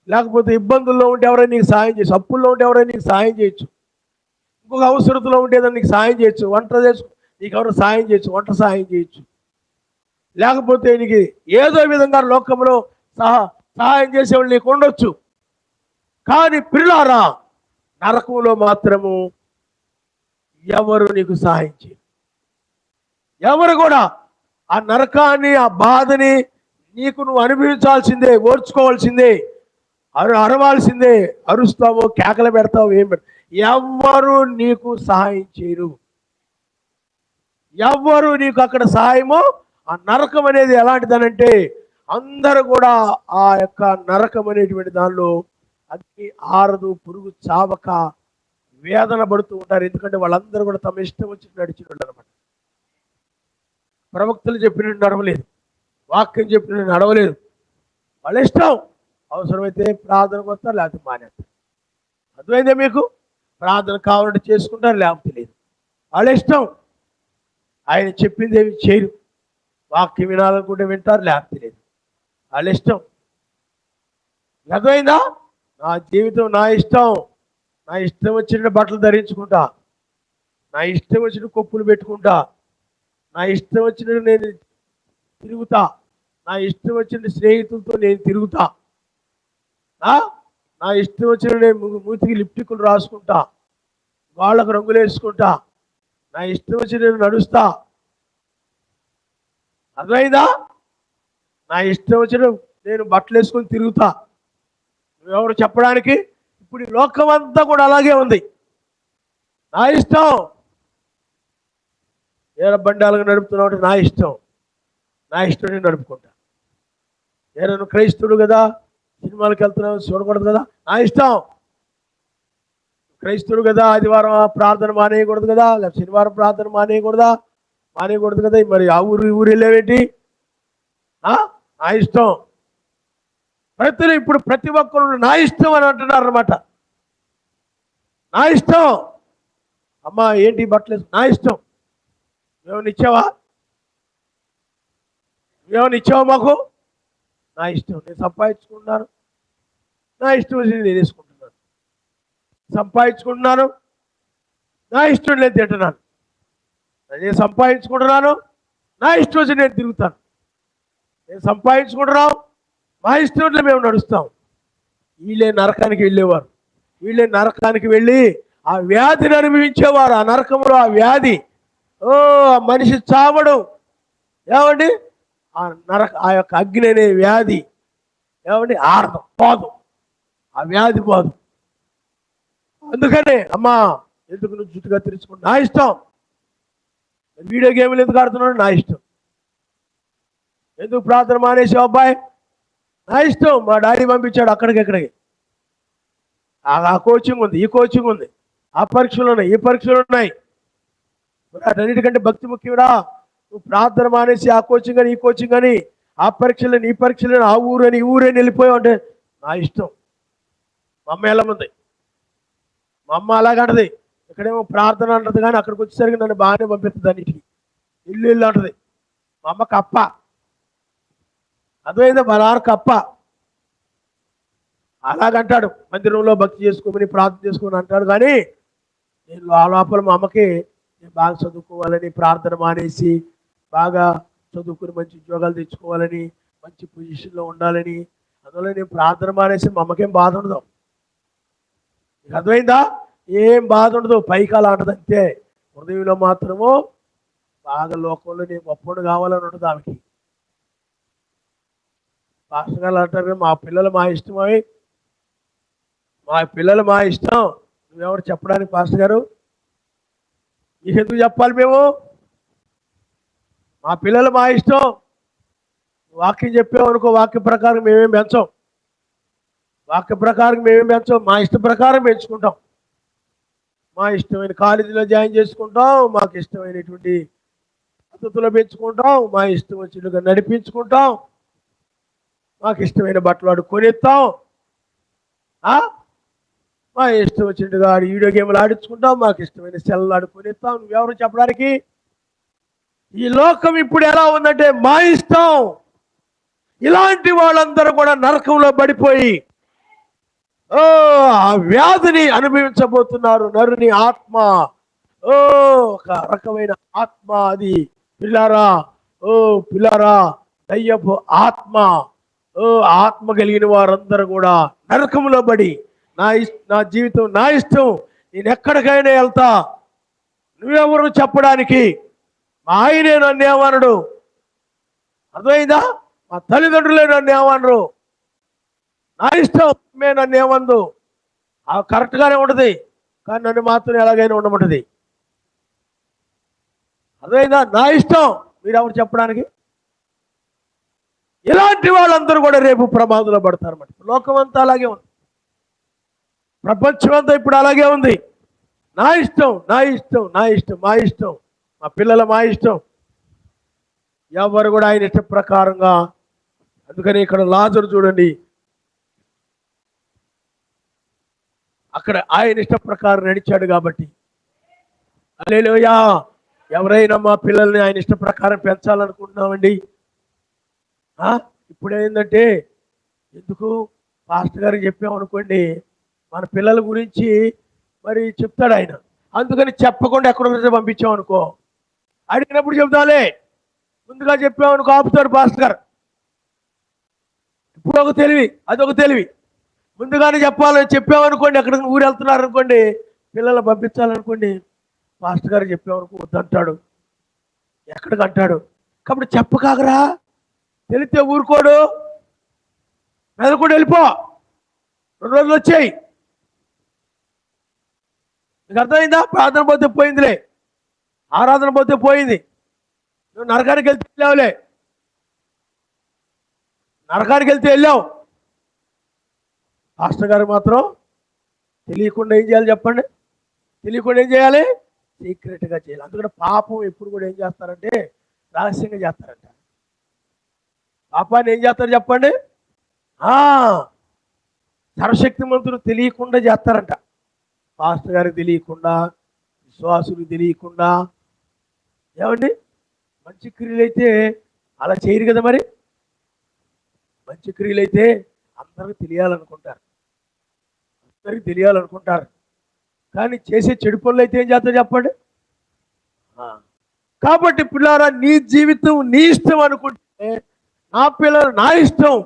లేకపోతే ఇబ్బందుల్లో ఉంటే ఎవరైనా నీకు సహాయం చేయొచ్చు, అప్పుల్లో ఉంటే ఎవరైనా నీకు సహాయం చేయొచ్చు, ఇంకొక అవసరతలో ఉంటే ఏదైనా నీకు సహాయం చేయొచ్చు, వంట నీకు ఎవరు సహాయం చేయొచ్చు, వంట సహాయం చేయొచ్చు, లేకపోతే నీకు ఏదో విధంగా లోకంలో సహాయం చేసేవాళ్ళు నీకు ఉండొచ్చు. కానీ పిల్లారా నరకంలో మాత్రము ఎవరు నీకు సహాయం చేయరు. ఎవరు కూడా ఆ నరకాన్ని, ఆ బాధని నువ్వు అనుభవించాల్సిందే, ఓర్చుకోవాల్సిందే, అరవాల్సిందే. అరుస్తావో, కేకలు పెడతావో, ఏం ఎవ్వరు నీకు సహాయం చేయరు. ఎవ్వరు నీకు అక్కడ సహాయమో. ఆ నరకం అనేది ఎలాంటిదనంటే అందరూ కూడా ఆ యొక్క నరకం అనేటువంటి దానిలో అగ్ని ఆరదు, పురుగు చావక వేదన పడుతూ ఉంటారు. ఎందుకంటే వాళ్ళందరూ కూడా తమ ఇష్టం వచ్చి నడిచిన వాళ్ళు అనమాట. ప్రవక్తలు చెప్పినట్టు నడవలేదు, వాక్యం చెప్పినట్టు నడవలేదు. వాళ్ళ ఇష్టం. అవసరమైతే ప్రార్థనకు వస్తారు, లేకపోతే మానేస్తారు. అర్థమైందే మీకు? ప్రార్థన కావాలంటే చేసుకుంటారు, లేకపోతే లేదు. వాళ్ళ ఇష్టం. ఆయన చెప్పింది ఏమి చేయరు. వాక్యం వినాలనుకుంటే వింటారు, లేకపోతే లేదు. వాళ్ళ ఇష్టం. అర్థమైందా? నా జీవితం నా ఇష్టం. నా ఇష్టం వచ్చిన బట్టలు ధరించుకుంటా, నా ఇష్టం వచ్చిన కొప్పులు పెట్టుకుంటా, నా ఇష్టం వచ్చిన నేను తిరుగుతా, నా ఇష్టం వచ్చిన స్నేహితులతో నేను తిరుగుతా, నా ఇష్టం వచ్చిన నేను మూతికి లిప్టిక్లు రాసుకుంటా, వాళ్ళకు రంగులు వేసుకుంటా, నా ఇష్టం వచ్చి నేను నడుస్తా. అర్థమైందా? నా ఇష్టం వచ్చిన నేను బట్టలు వేసుకొని తిరుగుతా. నువ్వెవరు చెప్పడానికి? ఇప్పుడు ఈ లోకం అంతా కూడా అలాగే ఉంది. నా ఇష్టం. ఏదో బండి అలాగే నడుపుతున్నావు అంటే నా ఇష్టం, నా ఇష్టం నేను నడుపుకుంటా. ఏదో నువ్వు క్రైస్తవుడు కదా, సినిమాలకు వెళ్తున్నావు, చూడకూడదు కదా, నా ఇష్టం. క్రైస్తవుడు కదా, ఆదివారం ప్రార్థన మానేయకూడదు కదా, లేకపోతే శనివారం ప్రార్థన మానేయకూడదు కదా, మరి ఆ ఊరు వెళ్ళేవేంటి? నా ఇష్టం. ఇప్పుడు ప్రతి ఒక్కరు నా ఇష్టం అని అంటున్నారు అనమాట. నా ఇష్టం. అమ్మా ఏంటి బట్టలు నా ఇష్టం. ఏమైనా ఇచ్చావా? ఏమైనా ఇచ్చావా మాకు? నా ఇష్టం. నేను సంపాదించుకుంటున్నాను, నా ఇష్టం నేను వేసుకుంటున్నాను. సంపాదించుకుంటున్నాను, నా ఇష్టం నేను తింటున్నాను. నేను సంపాదించుకుంటున్నాను, నా ఇష్టం వచ్చి నేను తిరుగుతాను. నేను సంపాదించుకుంటున్నాం, మా ఇష్టంలో మేము నడుస్తాం. వీళ్ళే నరకానికి వెళ్ళేవారు. వీళ్ళే నరకానికి వెళ్ళి ఆ వ్యాధిని అనుభవించేవారు. ఆ నరకంలో ఆ వ్యాధి, ఆ మనిషి చావడం, ఏమండి ఆ యొక్క అగ్ని అనే వ్యాధి, ఏమండి ఆడదు, పోదు, ఆ వ్యాధి పోదు. అందుకనే అమ్మా ఎందుకు నువ్వు జుట్టుగా తెరుచుకుంటా? నా ఇష్టం. వీడియో గేమ్లు ఎందుకు ఆడుతున్నాడు? నా ఇష్టం. ఎందుకు ప్రార్థన మానేసావు అబ్బాయి? నా ఇష్టం. మా డాడీ పంపించాడు అక్కడికి ఎక్కడికి. ఆ కోచింగ్ ఉంది, ఈ కోచింగ్ ఉంది, ఆ పరీక్షలు ఉన్నాయి, ఈ పరీక్షలు ఉన్నాయి. అన్నిటికంటే భక్తి ముఖ్యమా? నువ్వు ప్రార్థన మానేసి ఆ కోచింగ్ అని, ఈ కోచింగ్ అని, ఆ పరీక్షలని, ఈ పరీక్షలని, ఆ ఊరని, ఈ ఊరని వెళ్ళిపోయావు అంటే నా ఇష్టం. మా అమ్మ ఎలా ఉంది? మా అమ్మ అలాగంటది. ఇక్కడేమో ప్రార్థన అంటది, కానీ అక్కడికి వచ్చేసరికి నన్ను బాగానే పంపిస్తుంది. అన్నిటికి ఇల్లు ఇల్లు అంటది. మా అమ్మ కప్ప, అదేదో బలారు కప్ప. అలాగంటాడు, మందిరంలో భక్తి చేసుకోమని, ప్రార్థన చేసుకోమని అంటాడు. కానీ నేను ఆ లోపల మా అమ్మకి నేను బాగా చదువుకోవాలని, ప్రార్థన మానేసి బాగా చదువుకుని మంచి ఉద్యోగాలు తెచ్చుకోవాలని, మంచి పొజిషన్లో ఉండాలని, అందువల్ల నేను ప్రార్థన మానేసి మా అమ్మకేం బాధ ఉండదు. నీకు అర్థమైందా? ఏం బాధ ఉండదు. పైకి అలా అంటది అంతే. హృదయంలో మాత్రము బాగా లోకంలో నేను గొప్పడు కావాలని ఉండదు ఆమెకి. పాస్టర్ గారు అంటారు, మా పిల్లలు మా ఇష్టమై, మా పిల్లలు మా ఇష్టం, నువ్వెవరు చెప్పడానికి పాస్టర్ గారు? నీకెందుకు చెప్పాలి మేము? మా పిల్లలు మా ఇష్టం. వాక్యం చెప్పావు అనుకో, వాక్య ప్రకారం మేమేం పెంచాం. వాక్య ప్రకారం మేమేం పెంచాం, మా ఇష్ట ప్రకారం పెంచుకుంటాం. మా ఇష్టమైన కాలేజీలో జాయిన్ చేసుకుంటాం, మాకు ఇష్టమైనటువంటి పద్ధతిలో పెంచుకుంటాం, మా ఇష్టం వచ్చినట్టుగా నడిపించుకుంటాం, మాకు ఇష్టమైన బట్టలు ఆడు కొనిస్తాం, మా ఇష్టం వచ్చినట్టుగా వీడియో గేమ్లు ఆడించుకుంటాం, మాకు ఇష్టమైన సెల్లు ఆడుకొనిస్తాం. నువ్వెవరు చెప్పడానికి? ఈ లోకం ఇప్పుడు ఎలా ఉందంటే మా ఇష్టం. ఇలాంటి వాళ్ళందరూ కూడా నరకంలో పడిపోయి ఆ వ్యాధిని అనుభవించబోతున్నారు. నరుని ఆత్మ ఒక రకమైన ఆత్మ అది. పిల్లారా, పిల్లారా, దయ్యపు ఆత్మ, ఆత్మ కలిగిన వారందరూ కూడా నరకంలో పడి నా జీవితం నా ఇష్టం, నేను ఎక్కడికైనా వెళ్తా, నువ్వెవరు చెప్పడానికి? మా ఆయనే నన్ను ఏమనడు, అర్థమైందా? మా తల్లిదండ్రులే నన్ను ఏమనరు, నా ఇష్టం మే నన్ను ఏమందు. కరెక్ట్గానే ఉంటుంది, కానీ నన్ను మాత్రం ఎలాగైనా ఉండమంటుంది. అర్థమైందా? నా ఇష్టం, మీరెవరు చెప్పడానికి? ఇలాంటి వాళ్ళందరూ కూడా రేపు ప్రమాదంలో పడతారు. లోకం అంతా అలాగే ఉంది, ప్రపంచం అంతా ఇప్పుడు అలాగే ఉంది. నా ఇష్టం, నా ఇష్టం, నా ఇష్టం, మా ఇష్టం, మా పిల్లల మా ఇష్టం. ఎవరు కూడా ఆయన ఇష్ట ప్రకారంగా. అందుకని ఇక్కడ లాజరు చూడండి, అక్కడ ఆయన ఇష్ట ప్రకారం నడిచాడు కాబట్టి. హల్లెలూయా. ఎవరైనా మా పిల్లల్ని ఆయన ఇష్ట ప్రకారం పెంచాలనుకుంటున్నామండి. ఇప్పుడు ఏంటంటే, ఎందుకు పాస్టర్ గారికి చెప్పామనుకోండి, మన పిల్లల గురించి మరి చెప్తాడు ఆయన. అందుకని చెప్పకుండా ఎక్కడ పంపించామనుకో, అడిగినప్పుడు చెప్తాలే, ముందుగా చెప్పామనుకో ఆపుతాడు పాస్టర్ గారు. ఇప్పుడు ఒక తెలివి, అదొక తెలివి. ముందుగానే చెప్పామనుకోండి, ఎక్కడికి ఊరు వెళ్తున్నారు అనుకోండి, పిల్లలు పంపించాలనుకోండి, పాస్టర్ గారు చెప్పామనుకో వద్దంటాడు, ఎక్కడికి అంటాడు. కాబట్టి చెప్పకాగరా, తెలిస్తే ఊరుకోడు, మెదకుండా వెళ్ళిపో, 2 రోజులు వచ్చాయి. నీకు అర్థమైందా? ప్రార్థన పోతే పోయిందిలే, ఆరాధన పోతే పోయింది, నువ్వు నరకానికి వెళ్తే వెళ్ళావులే, నరకానికి వెళ్తే వెళ్ళావు. పాస్టర్ గారు మాత్రం తెలియకుండా ఏం చేయాలి చెప్పండి? తెలియకుండా ఏం చేయాలి? సీక్రెట్గా చేయాలి. అందుకని పాపం ఎప్పుడు కూడా ఏం చేస్తారంటే రహస్యంగా చేస్తారంట. పాపాన్ని ఏం చేస్తారు చెప్పండి? సర్వశక్తిమంతుడు తెలియకుండా చేస్తారంట. పాస్టర్ గారికి తెలియకుండా, విశ్వాసులకు తెలియకుండా. ఏమండి, మంచి క్రియలైతే అలా చేయరు కదా. మరి మంచి క్రియలైతే అందరికి తెలియాలనుకుంటారు. కానీ చేసే చెడు పనులు అయితే ఏం చేస్తా చెప్పండి. కాబట్టి పిల్లారా, నీ జీవితం నీ ఇష్టం అనుకుంటే, నా పిల్లలు నా ఇష్టం,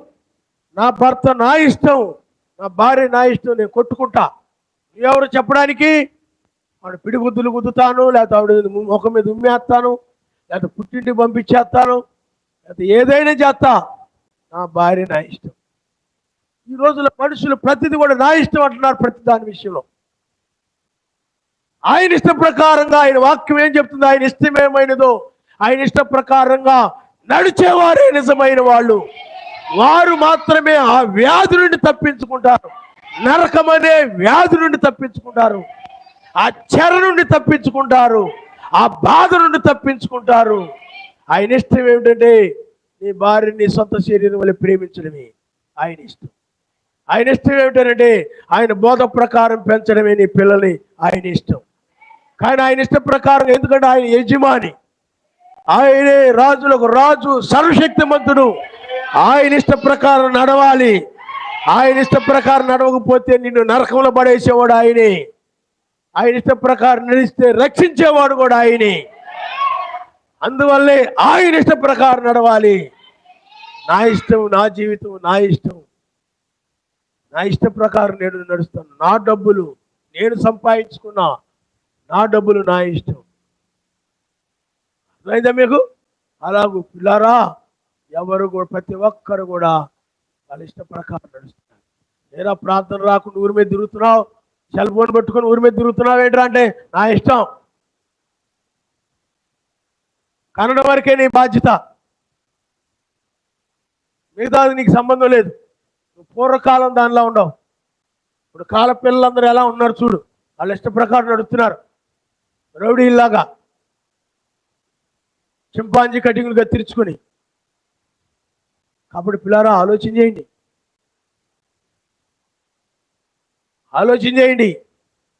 నా భర్త నా ఇష్టం, నా భార్య నా ఇష్టం, నేను కొట్టుకుంటా, ఎవరు చెప్పడానికి? వాడు పిడిగుద్దులు గుద్దుతాను, లేకపోతే ఆవిడ ముఖం మీద ఉమ్మేస్తాను, లేకపోతే పుట్టింటికి పంపించేస్తాను, లేకపోతే ఏదైనా చేస్తా. నా భార్య నా ఇష్టం. ఈ రోజుల మనుషులు ప్రతిదీ కూడా నా ఇష్టం అంటున్నారు. ప్రతి దాని విషయంలో ఆయన ఇష్ట ప్రకారంగా, ఆయన వాక్యం ఏం చెప్తుంది, ఆయన ఇష్టమేమైనదో ఆయన ఇష్ట ప్రకారంగా నడిచేవారే నిజమైన వాళ్ళు. వారు మాత్రమే ఆ వ్యాధి నుండి తప్పించుకుంటారు. నరకమనే వ్యాధి నుండి తప్పించుకుంటారు, ఆ చెర నుండి తప్పించుకుంటారు, ఆ బాధ నుండి తప్పించుకుంటారు. ఆయన ఇష్టం ఏమిటంటే నీ భార్యని నీ సొంత శరీరం వల్ల ప్రేమించడమే ఆయన ఇష్టం. ఆయన ఇష్టం ఏమిటంటే ఆయన బోధ ప్రకారం పెంచడమే నీ పిల్లల్ని ఆయన ఇష్టం. కానీ ఆయన ఇష్ట ప్రకారం, ఎందుకంటే ఆయన యజమాని, ఆయనే రాజులకు రాజు, సర్వశక్తిమంతుడు. ఆయన ఇష్ట ప్రకారం నడవాలి. ఆయన ఇష్ట ప్రకారం నడవకపోతే నిన్ను నరకంలో పడేసేవాడు ఆయనే. ఆయన ఇష్ట ప్రకారం నడిస్తే రక్షించేవాడు కూడా ఆయనే. అందువల్లే ఆయన ఇష్ట ప్రకారం నడవాలి. నా ఇష్టం, నా జీవితం నా ఇష్టం, నా ఇష్ట ప్రకారం నేను నడుస్తాను. నా డబ్బులు నేను సంపాదించుకున్నా, నా డబ్బులు నా ఇష్టం. అర్థమైందా మీకు? అలాగూ పిల్లారా, ఎవరు కూడా, ప్రతి ఒక్కరు కూడా వాళ్ళ ఇష్ట ప్రకారం నడుస్తున్నారు. నేరా ప్రార్థన రాకుండా ఊరి మీద తిరుగుతున్నావు, సెల్ ఫోన్ పెట్టుకొని ఊరి మీద తిరుగుతున్నావు ఏంట్రా అంటే, నా ఇష్టం. కనడం వరకే నీ బాధ్యత, మిగతాది నీకు సంబంధం లేదు. నువ్వు పూర్వకాలం దానిలో ఉండవు. ఇప్పుడు కాల పిల్లలందరూ ఎలా ఉన్నారు చూడు, వాళ్ళ ఇష్ట ప్రకారం నడుస్తున్నారు. రౌడీలాగా చింపాంజీ కటింగ్లు కత్తిరించుకొని. కాబట్టి పిల్లారా, ఆలోచన చేయండి.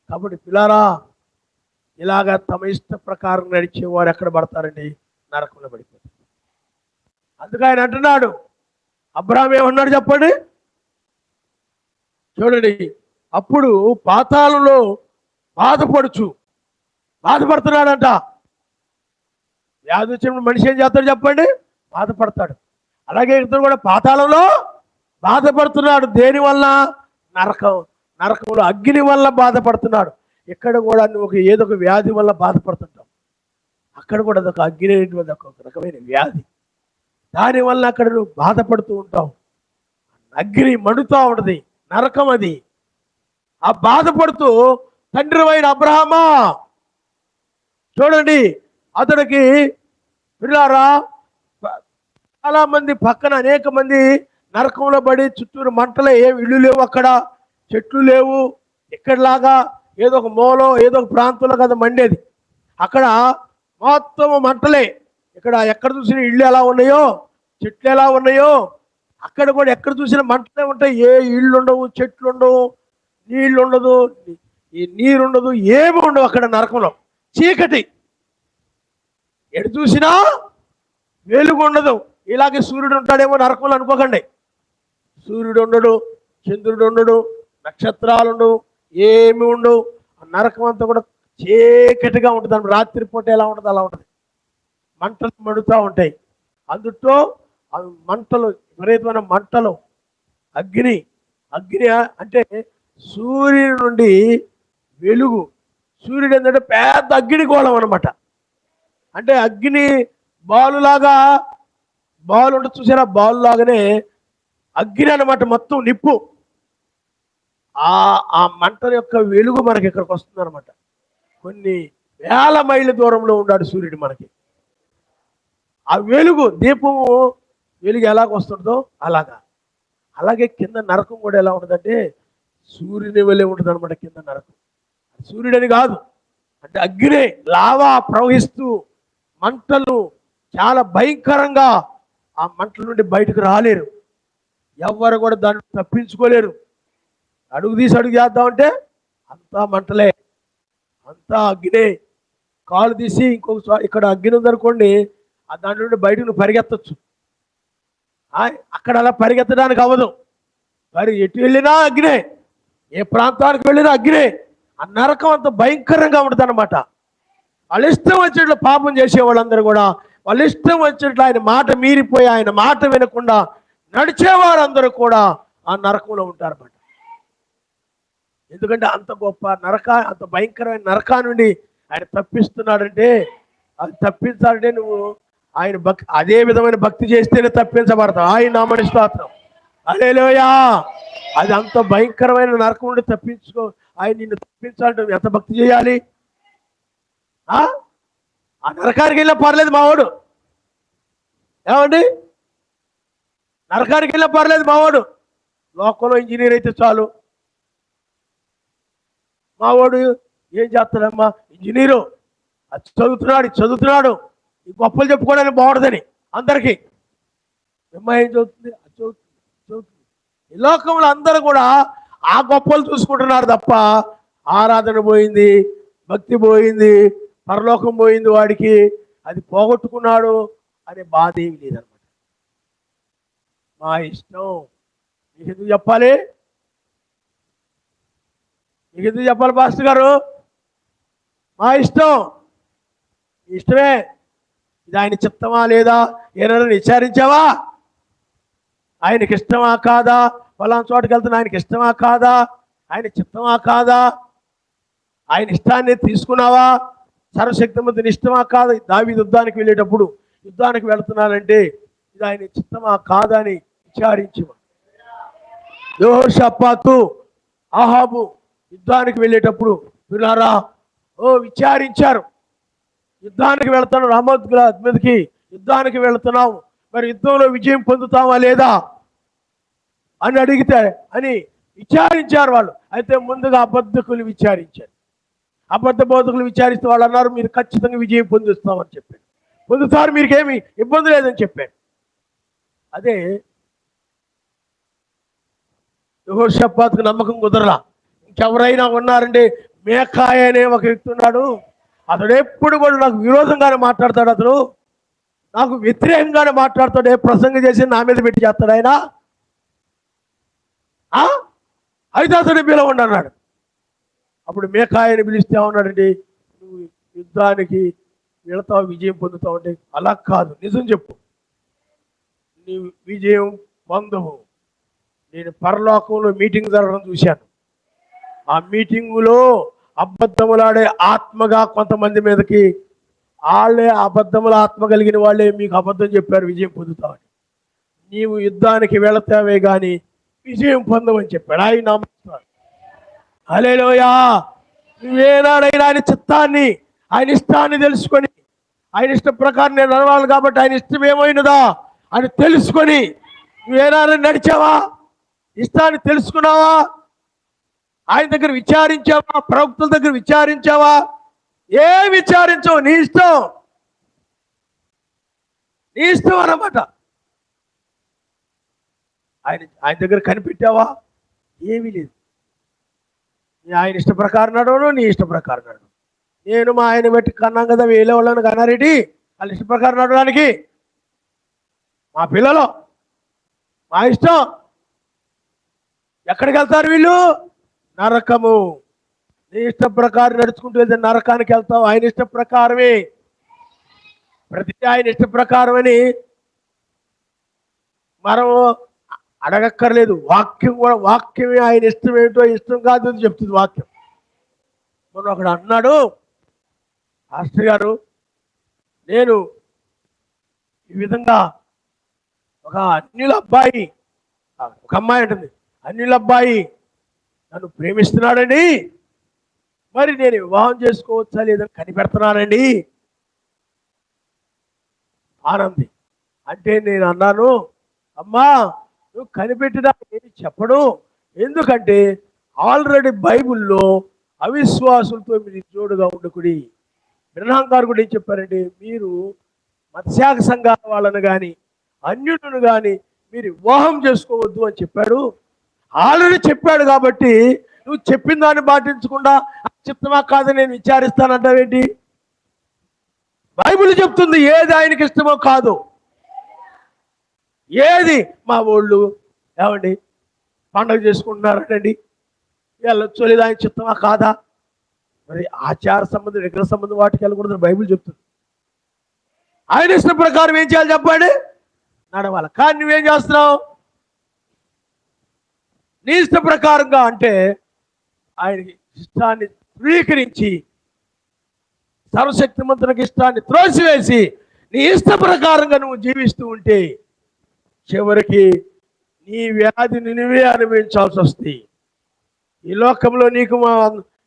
కాబట్టి పిల్లారా, ఇలాగా తమ ఇష్ట ప్రకారం నడిచేవారు ఎక్కడ పడతారండి? నరకంలో పడిపోతారు. అందుకు ఆయన అంటున్నాడు, అబ్రాహాం ఏమన్నాడు చెప్పండి, చూడండి. అప్పుడు పాతాళంలో బాధపడుతున్నాడంట. వ్యాధి వచ్చినప్పుడు మనిషి ఏం చేస్తాడు చెప్పండి? బాధపడతాడు. అలాగే ఇతను కూడా పాతాళంలో బాధపడుతున్నాడు. దేనివల్ల? నరకంలో అగ్ని వల్ల బాధపడుతున్నాడు. ఇక్కడ కూడా నువ్వు ఏదో ఒక వ్యాధి వల్ల బాధపడుతుంటావు. అక్కడ కూడా అదొక అగ్ని, ఒక రకమైన వ్యాధి. దానివల్ల అక్కడ నువ్వు బాధపడుతూ ఉంటావు. అగ్ని మండుతూ ఉంటుంది, నరకం అది. ఆ బాధపడుతూ తండ్రి అయిన అబ్రహామా, చూడండి, అతడికి పిల్లారా చాలా మంది పక్కన అనేక మంది నరకంలో పడి చుట్టూరు మంటలే, ఏం ఇళ్ళు లేవు, అక్కడ చెట్లు లేవు. ఇక్కడలాగా ఏదో ఒక మూలో ఏదో ఒక ప్రాంతంలో కదా మండేది. అక్కడ మొత్తం మంటలే. ఇక్కడ ఎక్కడ చూసిన ఇళ్ళు ఎలా ఉన్నాయో, చెట్లు ఎలా ఉన్నాయో, అక్కడ కూడా ఎక్కడ చూసినా మంటలే ఉంటాయి. ఏ ఇళ్ళు ఉండవు, చెట్లు ఉండవు, నీళ్ళు ఉండదు, ఈ నీరు ఉండదు, ఏమి ఉండవు అక్కడ నరకంలో. చీకటి, ఎటు చూసినా వెలుగు ఉండదు. ఇలాగే సూర్యుడు ఉంటాడేమో నరకంలో అనుకోకండి. సూర్యుడు ఉండడు, చంద్రుడు ఉండడు, నక్షత్రాలు ఉండవు, ఏమి ఉండవు. నరకం అంతా కూడా చీకటిగా ఉంటుంది. రాత్రిపూట ఎలా ఉంటుంది అలా ఉంటుంది. మంటలు మండుతూ ఉంటాయి. అందుతో మంటలు, విపరీతమైన మంటలు, అగ్ని అంటే సూర్యుడి నుండి వెలుగు. సూర్యుడు ఏంటంటే పెద్ద అగ్ని గోళం అనమాట. అంటే అగ్ని బాలులాగా, బాలు ఉంటుంది చూసారా, బాలు లాగానే అగ్ని అనమాట, మొత్తం నిప్పు. ఆ మంటల యొక్క వెలుగు మనకి ఇక్కడికి వస్తుంది అనమాట. కొన్ని వేల మైళ్ళ దూరంలో ఉన్నాడు సూర్యుడు మనకి. ఆ వెలుగు, దీపము వెలుగు ఎలాగ వస్తుందో అలాగే కింద నరకం కూడా ఎలా ఉంటుందంటే సూర్యుని వలె ఉంటుంది అనమాట. కింద నరకం సూర్యుడని కాదు, అంటే అగ్ని, లావా ప్రవహిస్తూ మంటలు చాలా భయంకరంగా. ఆ మంటల నుండి బయటకు రాలేరు, ఎవ్వరు కూడా దాన్ని తప్పించుకోలేరు. అడుగు చేద్దామంటే అంతా మంటలే, అంతా అగ్గినే. కాలు తీసి ఇంకొక ఇక్కడ అగ్గిని ఉందనుకోండి, దాని నుండి బయటకు నువ్వు పరిగెత్తచ్చు. అక్కడ అలా పరిగెత్తడానికి అవ్వదు. మరి ఎటు వెళ్ళినా అగ్నే, ఏ ప్రాంతానికి వెళ్ళినా అగ్నే. ఆ నరకం అంత భయంకరంగా ఉంటుంది అన్నమాట. వాళ్ళ ఇష్టం వచ్చినట్లు పాపం చేసే వాళ్ళందరూ కూడా వాళ్ళ ఇష్టం వచ్చినట్లు ఆయన మాట మీరిపోయి ఆయన మాట వినకుండా నడిచేవారందరూ కూడా ఆ నరకంలో ఉంటారన్నమాట. ఎందుకంటే అంత గొప్ప అంత భయంకరమైన నరకా నుండి ఆయన తప్పిస్తున్నాడంటే, అది తప్పించాలంటే నువ్వు ఆయన అదే విధమైన భక్తి చేస్తేనే తప్పించబడతావు. ఆయన నామమున స్తోత్రం. హల్లెలూయా. అది అంత భయంకరమైన నరకం నుండి ఆయన నిన్ను తప్పించాలంటే ఎంత భక్తి చేయాలి? ఆ నరకానికి వెళ్ళినా పర్లేదు మావాడు. ఏమండి, నరకానికి వెళ్ళినా పర్లేదు మావాడు. లోకంలో ఇంజనీర్ అయితే చాలు. మావాడు ఏం చేస్తాడమ్మా, ఇంజనీరు, అది చదువుతున్నాడు ఈ గొప్పలు చెప్పుకోవడానికి బాగుంటుందని అందరికీ. అమ్మాయి ఏం చదువుతుంది, అది చదువుతుంది. ఈ లోకంలో అందరూ కూడా ఆ గొప్పలు చూసుకుంటున్నారు తప్ప ఆరాధన పోయింది, భక్తి పోయింది, పరలోకం పోయింది వాడికి, అది పోగొట్టుకున్నాడు అనే బాధ ఏమి లేదనమాట. మా ఇష్టం. నీకు ఎందుకు చెప్పాలి? నీకు ఎందుకు చెప్పాలి పాస్టర్ గారు? మా ఇష్టం. ఇష్టమే. ఇది ఆయన చిత్తమా లేదా ఏమైనా విచారించావా? ఆయనకి ఇష్టమా కాదా? ఫలానా చోటుకి వెళ్తున్నా ఆయనకి ఇష్టమా కాదా? ఆయన చిత్తమా కాదా? ఆయన ఇష్టాన్ని తీసుకున్నావా? సర్వశక్తిమంతుని ఇష్టమా కాదా? దావీదు యుద్ధానికి వెళుతున్నానంటే ఇది ఆయన చిత్తమా కాదా అని విచారించమా. యెహోషాపాతు, ఆహాబు యుద్ధానికి వెళ్ళేటప్పుడు విన్నారా? విచారించారు. యుద్ధానికి వెళ్తాను, రామోత్ మీదకి యుద్ధానికి వెళుతున్నాము, మరి యుద్ధంలో విజయం పొందుతామా లేదా అని విచారించారు వాళ్ళు. అయితే ముందుగా అబద్ధకులు విచారించారు. అబద్ధ బోధకులు విచారిస్తే వాళ్ళు అన్నారు, మీరు ఖచ్చితంగా విజయం పొందుతామని చెప్పారు. పొందుతారు, మీకేమి ఇబ్బంది లేదని చెప్పారు. అదే యెహోషాపాతుకు నమ్మకం కుదరలా. ఇంకెవరైనా ఉన్నారంటే మేకాయ అనే ఒక వ్యక్తి ఉన్నాడు, అతడు ఎప్పుడు కూడా నాకు విరోధంగానే మాట్లాడతాడు, అతడు నాకు వ్యతిరేకంగానే మాట్లాడతాడు, ఏ ప్రసంగం చేసి నా మీద పెట్టి చేస్తాడు ఆయన. అయితే అతడు పిలవండి అన్నాడు. అప్పుడు మేకాయని పిలిస్తే ఉన్నాడండి, నువ్వు యుద్ధానికి వెళతావు, విజయం పొందుతావు అంటే, అలా కాదు, నిజం చెప్పు, నీవు విజయం పొందవు. నేను పరలోకంలో మీటింగ్ జరగడం చూశాను. ఆ మీటింగులో అబద్ధములాడే ఆత్మగా కొంతమంది మీదకి, వాళ్ళే అబద్ధముల ఆత్మ కలిగిన వాళ్ళే మీకు అబద్ధం చెప్పారు విజయం పొందుతామని. నీవు యుద్ధానికి వెళతావే కానీ విజయం పొందవని చెప్పాడు. ఆయన నమ్ముతాడు. హల్లెలూయా. నువ్వేనాడైనా ఆయన చిత్తాన్ని, ఆయన ఇష్టాన్ని తెలుసుకొని, ఆయన ఇష్ట ప్రకారం నేను నడవాలి కాబట్టి ఆయన ఇష్టం ఏమైనదా అని తెలుసుకొని నువ్వేనాడు నడిచావా? ఇష్టాన్ని తెలుసుకున్నావా? ఆయన దగ్గర విచారించావా? ప్రవక్తల దగ్గర విచారించావా? ఏ విచారించవు, నీ ఇష్టం అన్నమాట. ఆయన దగ్గర కనిపెట్టావా? ఏమీ లేదు. ఆయన ఇష్ట ప్రకారం నడవను, నీ ఇష్ట ప్రకారం నడవను. నేను మా ఆయన బట్టి కన్నాం కదా, వేలే వాళ్ళని కన్నారెడ్డి వాళ్ళ ఇష్ట ప్రకారం నడవడానికి. మా పిల్లలు మా ఇష్టం. ఎక్కడికి వెళ్తారు వీళ్ళు? నరకము. నీ ఇష్ట ప్రకారం నడుచుకుంటూ వెళ్తే నరకానికి వెళ్తావు. ఆయన ఇష్ట ప్రకారమే, ప్రతి ఆయన ఇష్ట ప్రకారం అని మనం అడగక్కర్లేదు. వాక్యమే ఆయన ఇష్టం ఏమిటో ఇష్టం కాదు అని చెప్తుంది వాక్యం. మొన్న ఒకడు అన్నాడు, పాస్టర్ గారు నేను ఈ విధంగా ఒక అమ్మాయి అంటుంది, అన్యుల అబ్బాయి నన్ను ప్రేమిస్తున్నాడండి, మరి నేను వివాహం చేసుకోవచ్చా లేదని కనిపెడుతున్నానండి ఆనంది అంటే, నేను అన్నాను, అమ్మా నువ్వు కనిపెట్టినా ఏమి చెప్పడు. ఎందుకంటే ఆల్రెడీ బైబిల్లో అవిశ్వాసులతో మీరు జోడుగా ఉండకుడి. బ్రహ్మాం గారు కూడా ఏం చెప్పారంటే, మీరు మత్స్యాగ సంఘాల వాళ్ళను కానీ అన్యులను కానీ మీరు వివాహం చేసుకోవద్దు అని చెప్పాడు. ఆల్రెడీ చెప్పాడు కాబట్టి నువ్వు చెప్పిన దాన్ని పాటించకుండా చిత్తమా కాదని నేను విచారిస్తానంటావేంటి? బైబిల్ చెప్తుంది ఏది ఆయనకి ఇష్టమో కాదు. ఏది మా ఊళ్ళు ఏమండి పండగ చేసుకుంటున్నారండి, వెళ్ళొచ్చు లేదా ఆయన చిత్తమా కాదా? మరి ఆచార సంబంధం విగ్రహ సంబంధం వాటికి వెళ్ళకూడదు బైబిల్ చెప్తుంది. ఆయన ఇష్ట ప్రకారం ఏం చేయాలి చెప్పండి? నడవాలి. కానీ నువ్వేం చేస్తున్నావు? నీ ఇష్ట ప్రకారంగా అంటే ఆయనకి ఇష్టాన్ని ధృవీకరించి సర్వశక్తిమంతునికి ఇష్టాన్ని త్రోసివేసి నీ ఇష్ట ప్రకారంగా నువ్వు జీవిస్తూ ఉంటే చివరికి నీ వ్యాధిని నువ్వే అనుభవించాల్సి వస్తుంది. ఈ లోకంలో నీకు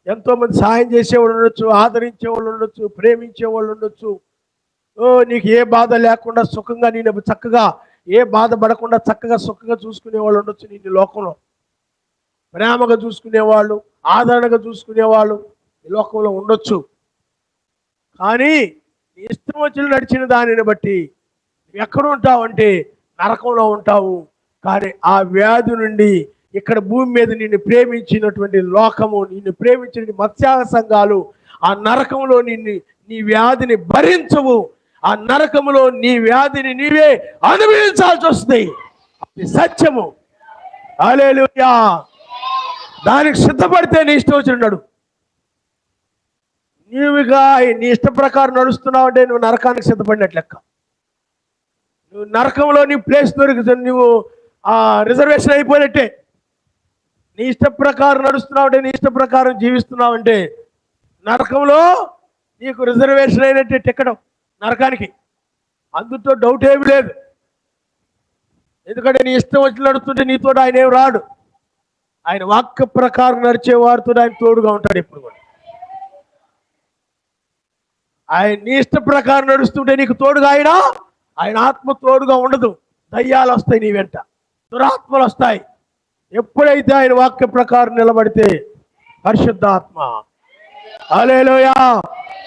ఎంతోమంది సహాయం చేసేవాళ్ళు ఉండొచ్చు, ఆదరించేవాళ్ళు ఉండొచ్చు, ప్రేమించేవాళ్ళు ఉండొచ్చు. నీకు ఏ బాధ లేకుండా సుఖంగా నేను చక్కగా ఏ బాధ పడకుండా చక్కగా సుఖంగా చూసుకునేవాళ్ళు ఉండొచ్చు. నీ లోకంలో ప్రేమగా చూసుకునేవాళ్ళు, ఆదరణగా చూసుకునేవాళ్ళు ఈ లోకంలో ఉండొచ్చు. కానీ నీ ఇష్టం వచ్చిన నడిచిన దానిని బట్టి నువ్వు ఎక్కడ ఉంటావు అంటే నరకంలో ఉంటావు. కానీ ఆ వ్యాధి నుండి ఇక్కడ భూమి మీద నిన్ను ప్రేమించినటువంటి లోకము, నిన్ను ప్రేమించిన మత్స్యాగ సంఘాలు ఆ నరకంలో నీ వ్యాధిని భరించవు. ఆ నరకములో నీ వ్యాధిని నీవే అనుభవించాల్సి వస్తుంది. అది సత్యము. హల్లెలూయా. దానికి సిద్ధపడితే నీ ఇష్టం వచ్చినాడు. నీవుగా నీ ఇష్ట ప్రకారం నడుస్తున్నావు అంటే నువ్వు నరకానికి సిద్ధపడినట్లు లెక్క. నువ్వు నరకంలో నీ ప్లేస్ దొరికి నువ్వు రిజర్వేషన్ అయిపోయినట్టే. నీ ఇష్ట ప్రకారం నడుస్తున్నావు అంటే నీ ఇష్ట ప్రకారం జీవిస్తున్నావు అంటే నరకంలో నీకు రిజర్వేషన్ అయినట్టే టికెట్ నరకానికి. అందుతో డౌట్ ఏమి లేదు. ఎందుకంటే నీ ఇష్టం వచ్చి నడుస్తుంటే నీతో ఆయన ఏం రాడు. ఆయన వాక్య ప్రకారం నడిచే వారితో ఆయన తోడుగా ఉంటాడు ఎప్పుడు కూడా. ఆయన నీ ఇష్ట ప్రకారం నడుస్తుంటే నీకు తోడుగా ఆయన ఆత్మ తోడుగా ఉండదు. దయ్యాలు వస్తాయి నీ వెంట, దురాత్మలు వస్తాయి. ఎప్పుడైతే ఆయన వాక్య ప్రకారం నిలబడితే పరిశుద్ధాత్మ. హల్లెలూయా.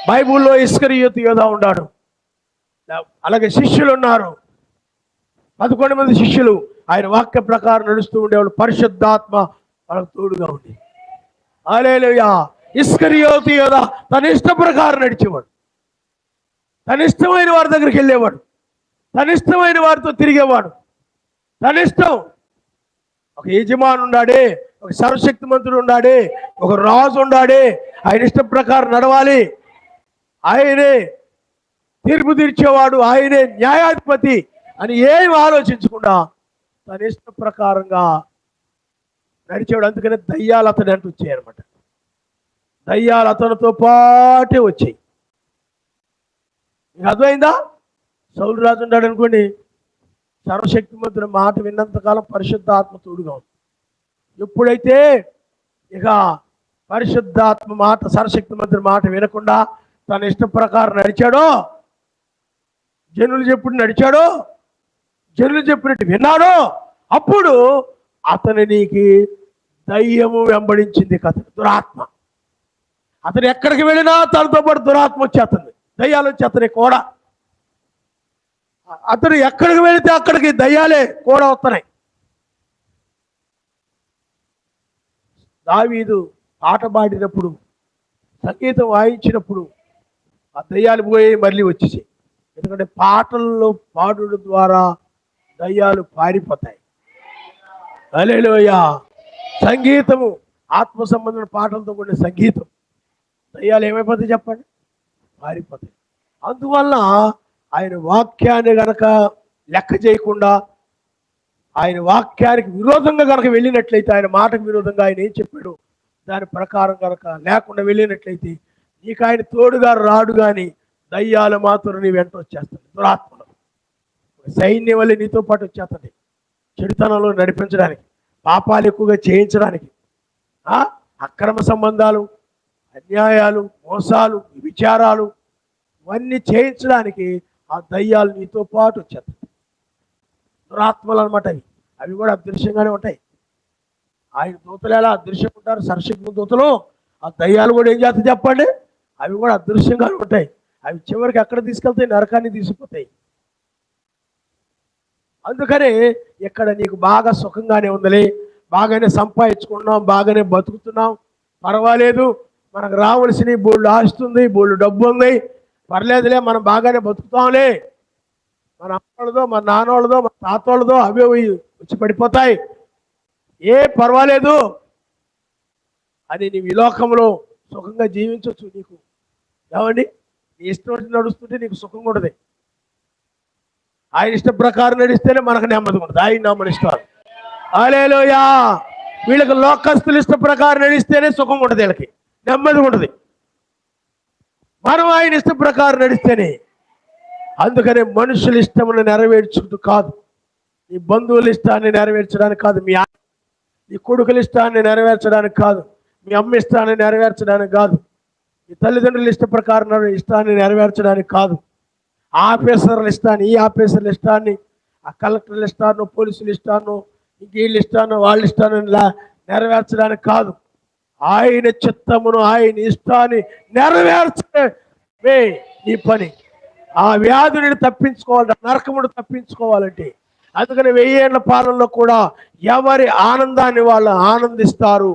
బైబుల్లో ఇస్కరియోతు యోధా ఉన్నాడు, అలాగే శిష్యులు ఉన్నారు. 11 మంది శిష్యులు ఆయన వాక్య ప్రకారం నడుస్తూ ఉండేవాళ్ళు. పరిశుద్ధాత్మ వాళ్ళకు తోడుగా ఉంది. హల్లెలూయా. ఇస్కరియోతు యోధా తన ఇష్ట ప్రకారం నడిచేవాడు. తన ఇష్టమైన వారి దగ్గరికి వెళ్ళేవాడు, తన ఇష్టమైన వారితో తిరిగేవాడు. తన ఇష్టం. ఒక యజమాని ఉన్నాడే, ఒక సర్వశక్తిమంతుడు ఉన్నాడే, ఒక రాజు ఉన్నాడే, ఆయన ఇష్ట ప్రకారం నడవాలి. ఆయనే తీర్పు తీర్చేవాడు, ఆయనే న్యాయాధిపతి అని ఏం ఆలోచించకుండా తన ఇష్ట ప్రకారంగా నడిచేవాడు. అందుకనే దయ్యాలు అతని అంటూ వచ్చాయన్నమాట. దయ్యాలు అతనితో పాటే వచ్చాయి. మీకు అర్థమైందా? సౌలు రాజు ఉన్నాడు అనుకోండి, సర్వశక్తిమంతుడి మాట విన్నంతకాలం పరిశుద్ధాత్మ తోడుగా ఉంది. ఎప్పుడైతే ఇక పరిశుద్ధాత్మ మాట, సర్వశక్తిమంతుడి మాట వినకుండా తన ఇష్ట ప్రకారం నడిచాడో, జనులు చెప్పినట్టు విన్నాడో, అప్పుడు అతనికి దయ్యము వెంబడించింది కథ, దురాత్మ. అతను ఎక్కడికి వెళ్ళినా తనతో పాటు దురాత్మ వచ్చేస్తుంది, దయ్యాలు వచ్చేస్తున్నాయి కూడా. అతను ఎక్కడికి వెళితే అక్కడికి దయ్యాలే కూడా వస్తున్నాయి. దావీదు పాట పాడినప్పుడు, సంగీతం వాయించినప్పుడు ఆ దయ్యాలు పోయి మళ్ళీ వచ్చేసాయి. ఎందుకంటే పాటల్లో పాడుడు ద్వారా దయ్యాలు పారిపోతాయి. హల్లెలూయా. సంగీతము, ఆత్మ సంబంధమైన పాటలతో కూడిన సంగీతం, దయ్యాలు ఏమైపోతాయి చెప్పండి? పారిపోతాయి. అందువల్ల ఆయన వాక్యాన్ని గనక లెక్క చేయకుండా, ఆయన వాక్యానికి విరోధంగా గనక వెళ్ళినట్లయితే, ఆయన మాటకు విరోధంగా ఆయన ఏం చెప్పాడు దాని ప్రకారం కనుక లేకుండా వెళ్ళినట్లయితే నీకు ఆయన తోడుగా రాడు. కానీ దయ్యాలు మాత్రం నీ వెంట వచ్చేస్తుంది, దురాత్మలు సైన్యం వల్ల నీతో పాటు వచ్చేస్తుంది. చెడుతనంలో నడిపించడానికి, పాపాలు ఎక్కువగా చేయించడానికి, అక్రమ సంబంధాలు, అన్యాయాలు, మోసాలు, విచారాలు ఇవన్నీ చేయించడానికి ఆ దయ్యాలు నీతో పాటు వచ్చేస్తాయి. దురాత్మలు అనమాట. అవి కూడా అదృశ్యంగానే ఉంటాయి. ఆయన దూతలు ఎలా అదృశ్యం ఉంటారు, సర్వశక్తి దూతలు, ఆ దయ్యాలు కూడా ఏం చేస్తాయి చెప్పండి? అవి కూడా అదృశ్యంగానే ఉంటాయి. అవి చివరికి ఎక్కడ తీసుకెళ్తాయి? నరకాన్ని తీసుకుపోతాయి. అందుకనే ఇక్కడ నీకు బాగా సుఖంగానే ఉందిలే, బాగానే సంపాదించుకున్నాం, బాగానే బతుకుతున్నాం, పర్వాలేదు, మనకు రావాల్సిన బోళ్ళు ఆస్తుంది, బోళ్ళు డబ్బు ఉంది, పర్లేదులే, మనం బాగానే బతుకుతాంలే, మన అమ్మోళ్ళదో, మన నాన్నోళ్ళదో, మన తాతోళ్ళదో అవే వచ్చి పడిపోతాయి, పర్వాలేదు అని నీవు ఈ లోకంలో సుఖంగా జీవించవచ్చు. నీకు ఏమండి, నీ ఇష్టం వచ్చి నడుస్తుంటే నీకు సుఖంగా ఉండదు. ఆయన ఇష్ట ప్రకారం నడిస్తేనే మనకు నెమ్మది ఉండదు. ఆయన నమ్మని ఇష్టాలు హల్లెలూయా. వీళ్ళకి లోకస్తుల ఇష్ట ప్రకారం నడిస్తేనే సుఖం ఉండదు, వీళ్ళకి నెమ్మది ఉండదు. మనం ఆయన ఇష్ట ప్రకారం నడిస్తేనే. అందుకనే మనుషుల ఇష్టమును నెరవేర్చుకుంటూ కాదు, నీ బంధువుల ఇష్టాన్ని నెరవేర్చడానికి కాదు, నీ కొడుకుల ఇష్టాన్ని నెరవేర్చడానికి కాదు, మీ అమ్మ ఇష్టాన్ని నెరవేర్చడానికి కాదు, మీ తల్లిదండ్రుల ఇష్ట ప్రకారం ఇష్టాన్ని నెరవేర్చడానికి కాదు, ఆఫీసర్ల ఇష్టాన్ని, ఈ ఆఫీసర్ల ఇష్టాన్ని, ఆ కలెక్టర్ల ఇష్టాన్ని, పోలీసుల ఇష్టాన్ని, ఇంక వీళ్ళ ఇష్టాన్ని, వాళ్ళ ఇష్టాన్ని నెరవేర్చడానికి కాదు, ఆయన చిత్తమును, ఆయన ఇష్టాన్ని నెరవేర్చే నీ పని. ఆ వ్యాధుని తప్పించుకోవాలి, నరకమును తప్పించుకోవాలంటే. అందుకని 1000 ఏళ్ల పాలనలో కూడా ఎవరి ఆనందాన్ని వాళ్ళు ఆనందిస్తారు,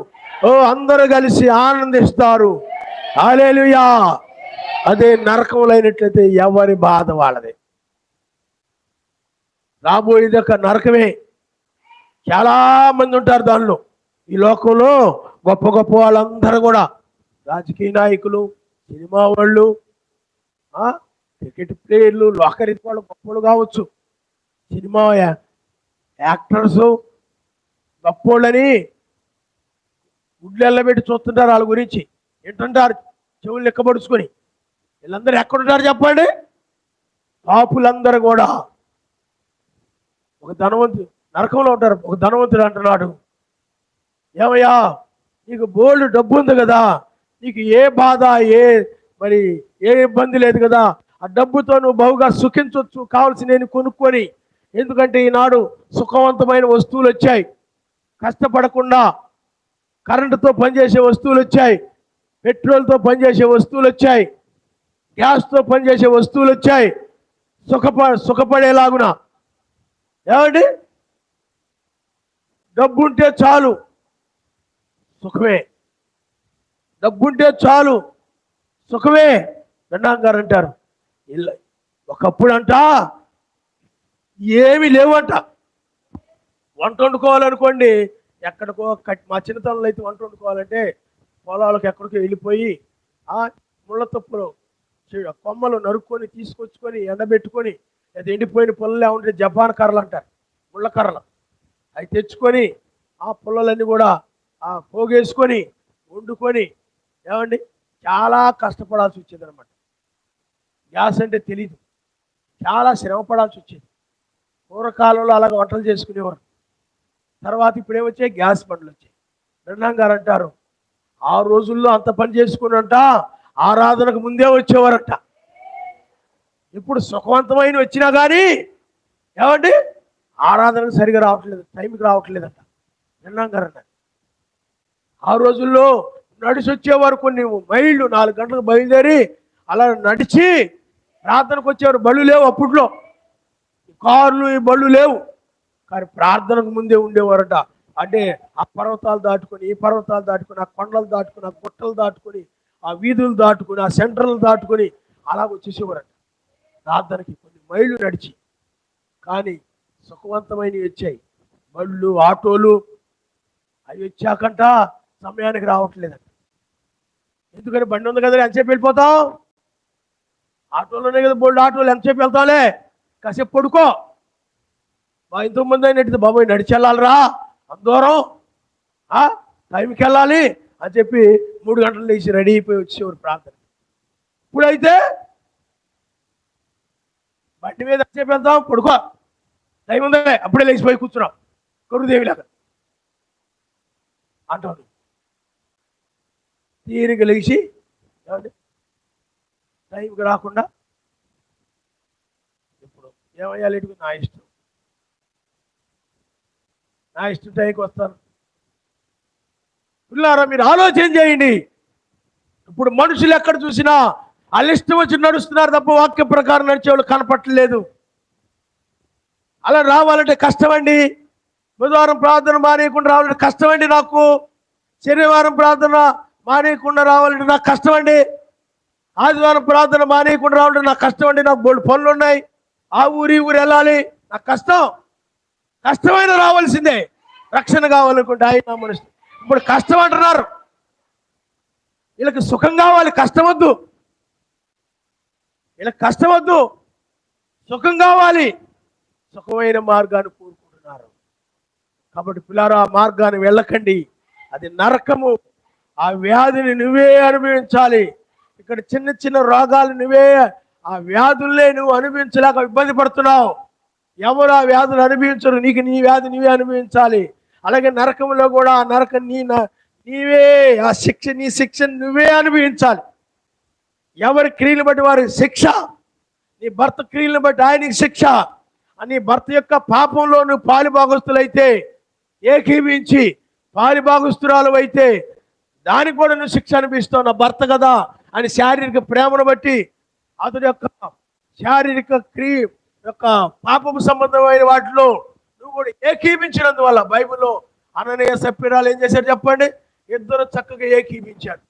అందరూ కలిసి ఆనందిస్తారు. హల్లెలూయా. అదే నరకంలో అయినట్లయితే ఎవరి బాధ వాళ్ళదే. రాబోయేది ఒక నరకమే. చాలా మంది ఉంటారు దానిలో. ఈ లోకంలో గొప్ప గొప్ప వాళ్ళందరూ కూడా రాజకీయ నాయకులు, సినిమా వాళ్ళు, క్రికెట్ ప్లేయర్లు, లోకరీతి వాళ్ళు గొప్పలు కావచ్చు, సినిమా యాక్టర్సు గొప్పోళ్ళని గుడ్లెల్ల పెట్టి చూస్తుంటారు. వాళ్ళ గురించి ఏంటంటారు, చెవులు లెక్కపడుచుకొని. వీళ్ళందరూ ఎక్కడుంటారు చెప్పండి? పాపులందరూ కూడా ఒక ధనవంతుడు నరకంలో ఉంటారు. ఒక ధనవంతుడు అంటున్నాడు, ఏమయ్యా, నీకు బోల్డ్ డబ్బు ఉంది కదా, నీకు ఏ బాధ, ఏ ఇబ్బంది లేదు కదా, ఆ డబ్బుతో నువ్వు బహుగా సుఖించవచ్చు, కావాల్సిన కొనుక్కొని. ఎందుకంటే ఈనాడు సుఖవంతమైన వస్తువులు వచ్చాయి, కష్టపడకుండా కరెంటుతో పనిచేసే వస్తువులు వచ్చాయి, పెట్రోల్తో పనిచేసే వస్తువులు వచ్చాయి, గ్యాస్తో పనిచేసే వస్తువులు వచ్చాయి. సుఖపడేలాగున ఏమండి, డబ్బుంటే చాలు సుఖమే, డబ్బుంటే చాలు సుఖమే. దండాంగారు అంటారు, ఒకప్పుడు అంట ఏమీ లేవంట. వంట వండుకోవాలనుకోండి, ఎక్కడికో మా చిన్నతనంలో అయితే వంట వండుకోవాలంటే పొలాలకు ఎక్కడికో వెళ్ళిపోయి ముళ్ళ తప్పులు కొమ్మలు నరుక్కొని తీసుకొచ్చుకొని ఎండబెట్టుకొని, అది ఎండిపోయిన పుల్లలు ఏమంటే జపాన్ కర్రలు అంటారు, ముళ్ళ కర్రలు, అవి తెచ్చుకొని ఆ పుల్లలన్నీ కూడా పోగేసుకొని వండుకొని, ఏమండి చాలా కష్టపడాల్సి వచ్చేది అనమాట. గ్యాస్ అంటే తెలీదు, చాలా శ్రమ పడాల్సి వచ్చేది. పూర్వకాలంలో అలాగ వంటలు చేసుకునేవారు. తర్వాత ఇప్పుడేమొచ్చాయి, గ్యాస్ బండ్లు వచ్చాయి. బ్రహ్మం గారు అంటారు, ఆ రోజుల్లో అంత పని చేసుకున్నంట ఆరాధనకు ముందే వచ్చేవారట. ఇప్పుడు సుఖవంతమైన వచ్చినా కానీ ఏమండి ఆరాధనకు సరిగా రావట్లేదు, టైంకి రావట్లేదంట. బ్రహ్మం గారు అన్నారు, ఆ రోజుల్లో నడిచి వచ్చేవారు, కొన్ని మైళ్ళు 4 గంటలకు బయలుదేరి అలా నడిచి ప్రార్థనకు వచ్చేవారు. బళ్ళు లేవు అప్పట్లో, కార్లు ఈ బళ్ళు లేవు, కానీ ప్రార్థనకు ముందే ఉండేవారట. అంటే ఆ పర్వతాలు దాటుకొని, ఈ పర్వతాలు దాటుకొని, ఆ కొండలు దాటుకొని, ఆ గుట్టలు దాటుకొని, ఆ వీధులు దాటుకొని, ఆ సెంటర్లు దాటుకొని అలాగ వచ్చేసేవారట ప్రార్థనకి, కొన్ని మైళ్ళు నడిచి. కానీ సుఖవంతమైనవి వచ్చాయి, బళ్ళు, ఆటోలు. అవి వచ్చాకంట సమయానికి రావట్లేదంట. ఎందుకని బండి ఉంది కదా, ఎంతసేపు వెళ్ళిపోతాం, ఆటోలోనే కదా బోల్డ్ ఆటోలు, ఎంతసేపు వెళ్తాంలే, కాసేపు పడుకో, ఇంతకుముందు అయినట్టు బాబోయ్ నడిచి వెళ్ళాలిరా అందూరం, టైంకి వెళ్ళాలి అని చెప్పి 3 గంటలు లేచి రెడీ అయిపోయి వచ్చేవారు ప్రార్థన. ఇప్పుడైతే బండి మీద ఎంతసేపు వెళ్తాం, పడుకో, టైం ఉందే, అప్పుడే లేచిపోయి కూర్చున్నాం కరుదేవిలాగా అంటాడు. తీరిక లేచి ఏమండి టైంకి రాకుండా ఇప్పుడు ఏమయ్యాలి, నా ఇష్టం, నా ఇష్టం టైంకి వస్తాను. పిల్లారా మీరు ఆలోచన చేయండి. ఇప్పుడు మనుషులు ఎక్కడ చూసినా వాళ్ళ ఇష్టం వచ్చి నడుస్తున్నారు తప్ప వాక్య ప్రకారం నడిచేవాళ్ళు కనపట్టలేదు. అలా రావాలంటే కష్టమండి. బుధవారం ప్రార్థన మానేయకుండా రావాలంటే కష్టమండి నాకు. శనివారం ప్రార్థన మానేయకుండా రావాలంటే నాకు కష్టమండి. ఆదివారం ప్రార్థన మానేయకుండా రావాలంటే నాకు కష్టమండి. నాకు బోల్డు పనులు ఉన్నాయి, ఆ ఊరి ఊరు వెళ్ళాలి, నాకు కష్టం. కష్టమైన రావాల్సిందే. రక్షణ కావాలనుకుంటే ఆయన మనుషులు ఇప్పుడు కష్టం అంటున్నారు. వీళ్ళకి సుఖం కావాలి, కష్టం వద్దు. వీళ్ళకి కష్టం వద్దు, సుఖం కావాలి. సుఖమైన మార్గాన్ని కోరుకుంటున్నారు. కాబట్టి పిల్లారా, ఆ మార్గాన్ని వెళ్ళకండి, అది నరకము. ఆ వ్యాధిని నువ్వే అనుభవించాలి. ఇక్కడ చిన్న చిన్న రోగాలు నువ్వే, ఆ వ్యాధుల్లే నువ్వు అనుభవించలేక ఇబ్బంది పడుతున్నావు. ఎవరు ఆ వ్యాధులు అనుభవించరు, నీకు నీ వ్యాధి నువ్వే అనుభవించాలి. అలాగే నరకంలో కూడా ఆ నరకం నీవే, ఆ శిక్ష నీ శిక్షను నువ్వే అనుభవించాలి. ఎవరి క్రియలు బట్టి వారికి శిక్ష. నీ భర్త క్రియలను బట్టి ఆయనకి శిక్ష. నీ భర్త యొక్క పాపంలో నువ్వు పాలిభాగస్తులైతే, ఏకీవించి పాలిభాగస్తురాలు అయితే దానికి కూడా నువ్వు శిక్ష అనిపిస్తావు. నా భర్త కదా అని శారీరక ప్రేమను బట్టి అతని యొక్క శారీరక క్రియ యొక్క పాపము సంబంధమైన వాటిలో నువ్వు కూడా ఏకీవించినందువల్ల బైబిల్లో అననీయ సప్పిరాలు ఏం చేశారు చెప్పండి? ఇద్దరు చక్కగా ఏకీవించారు.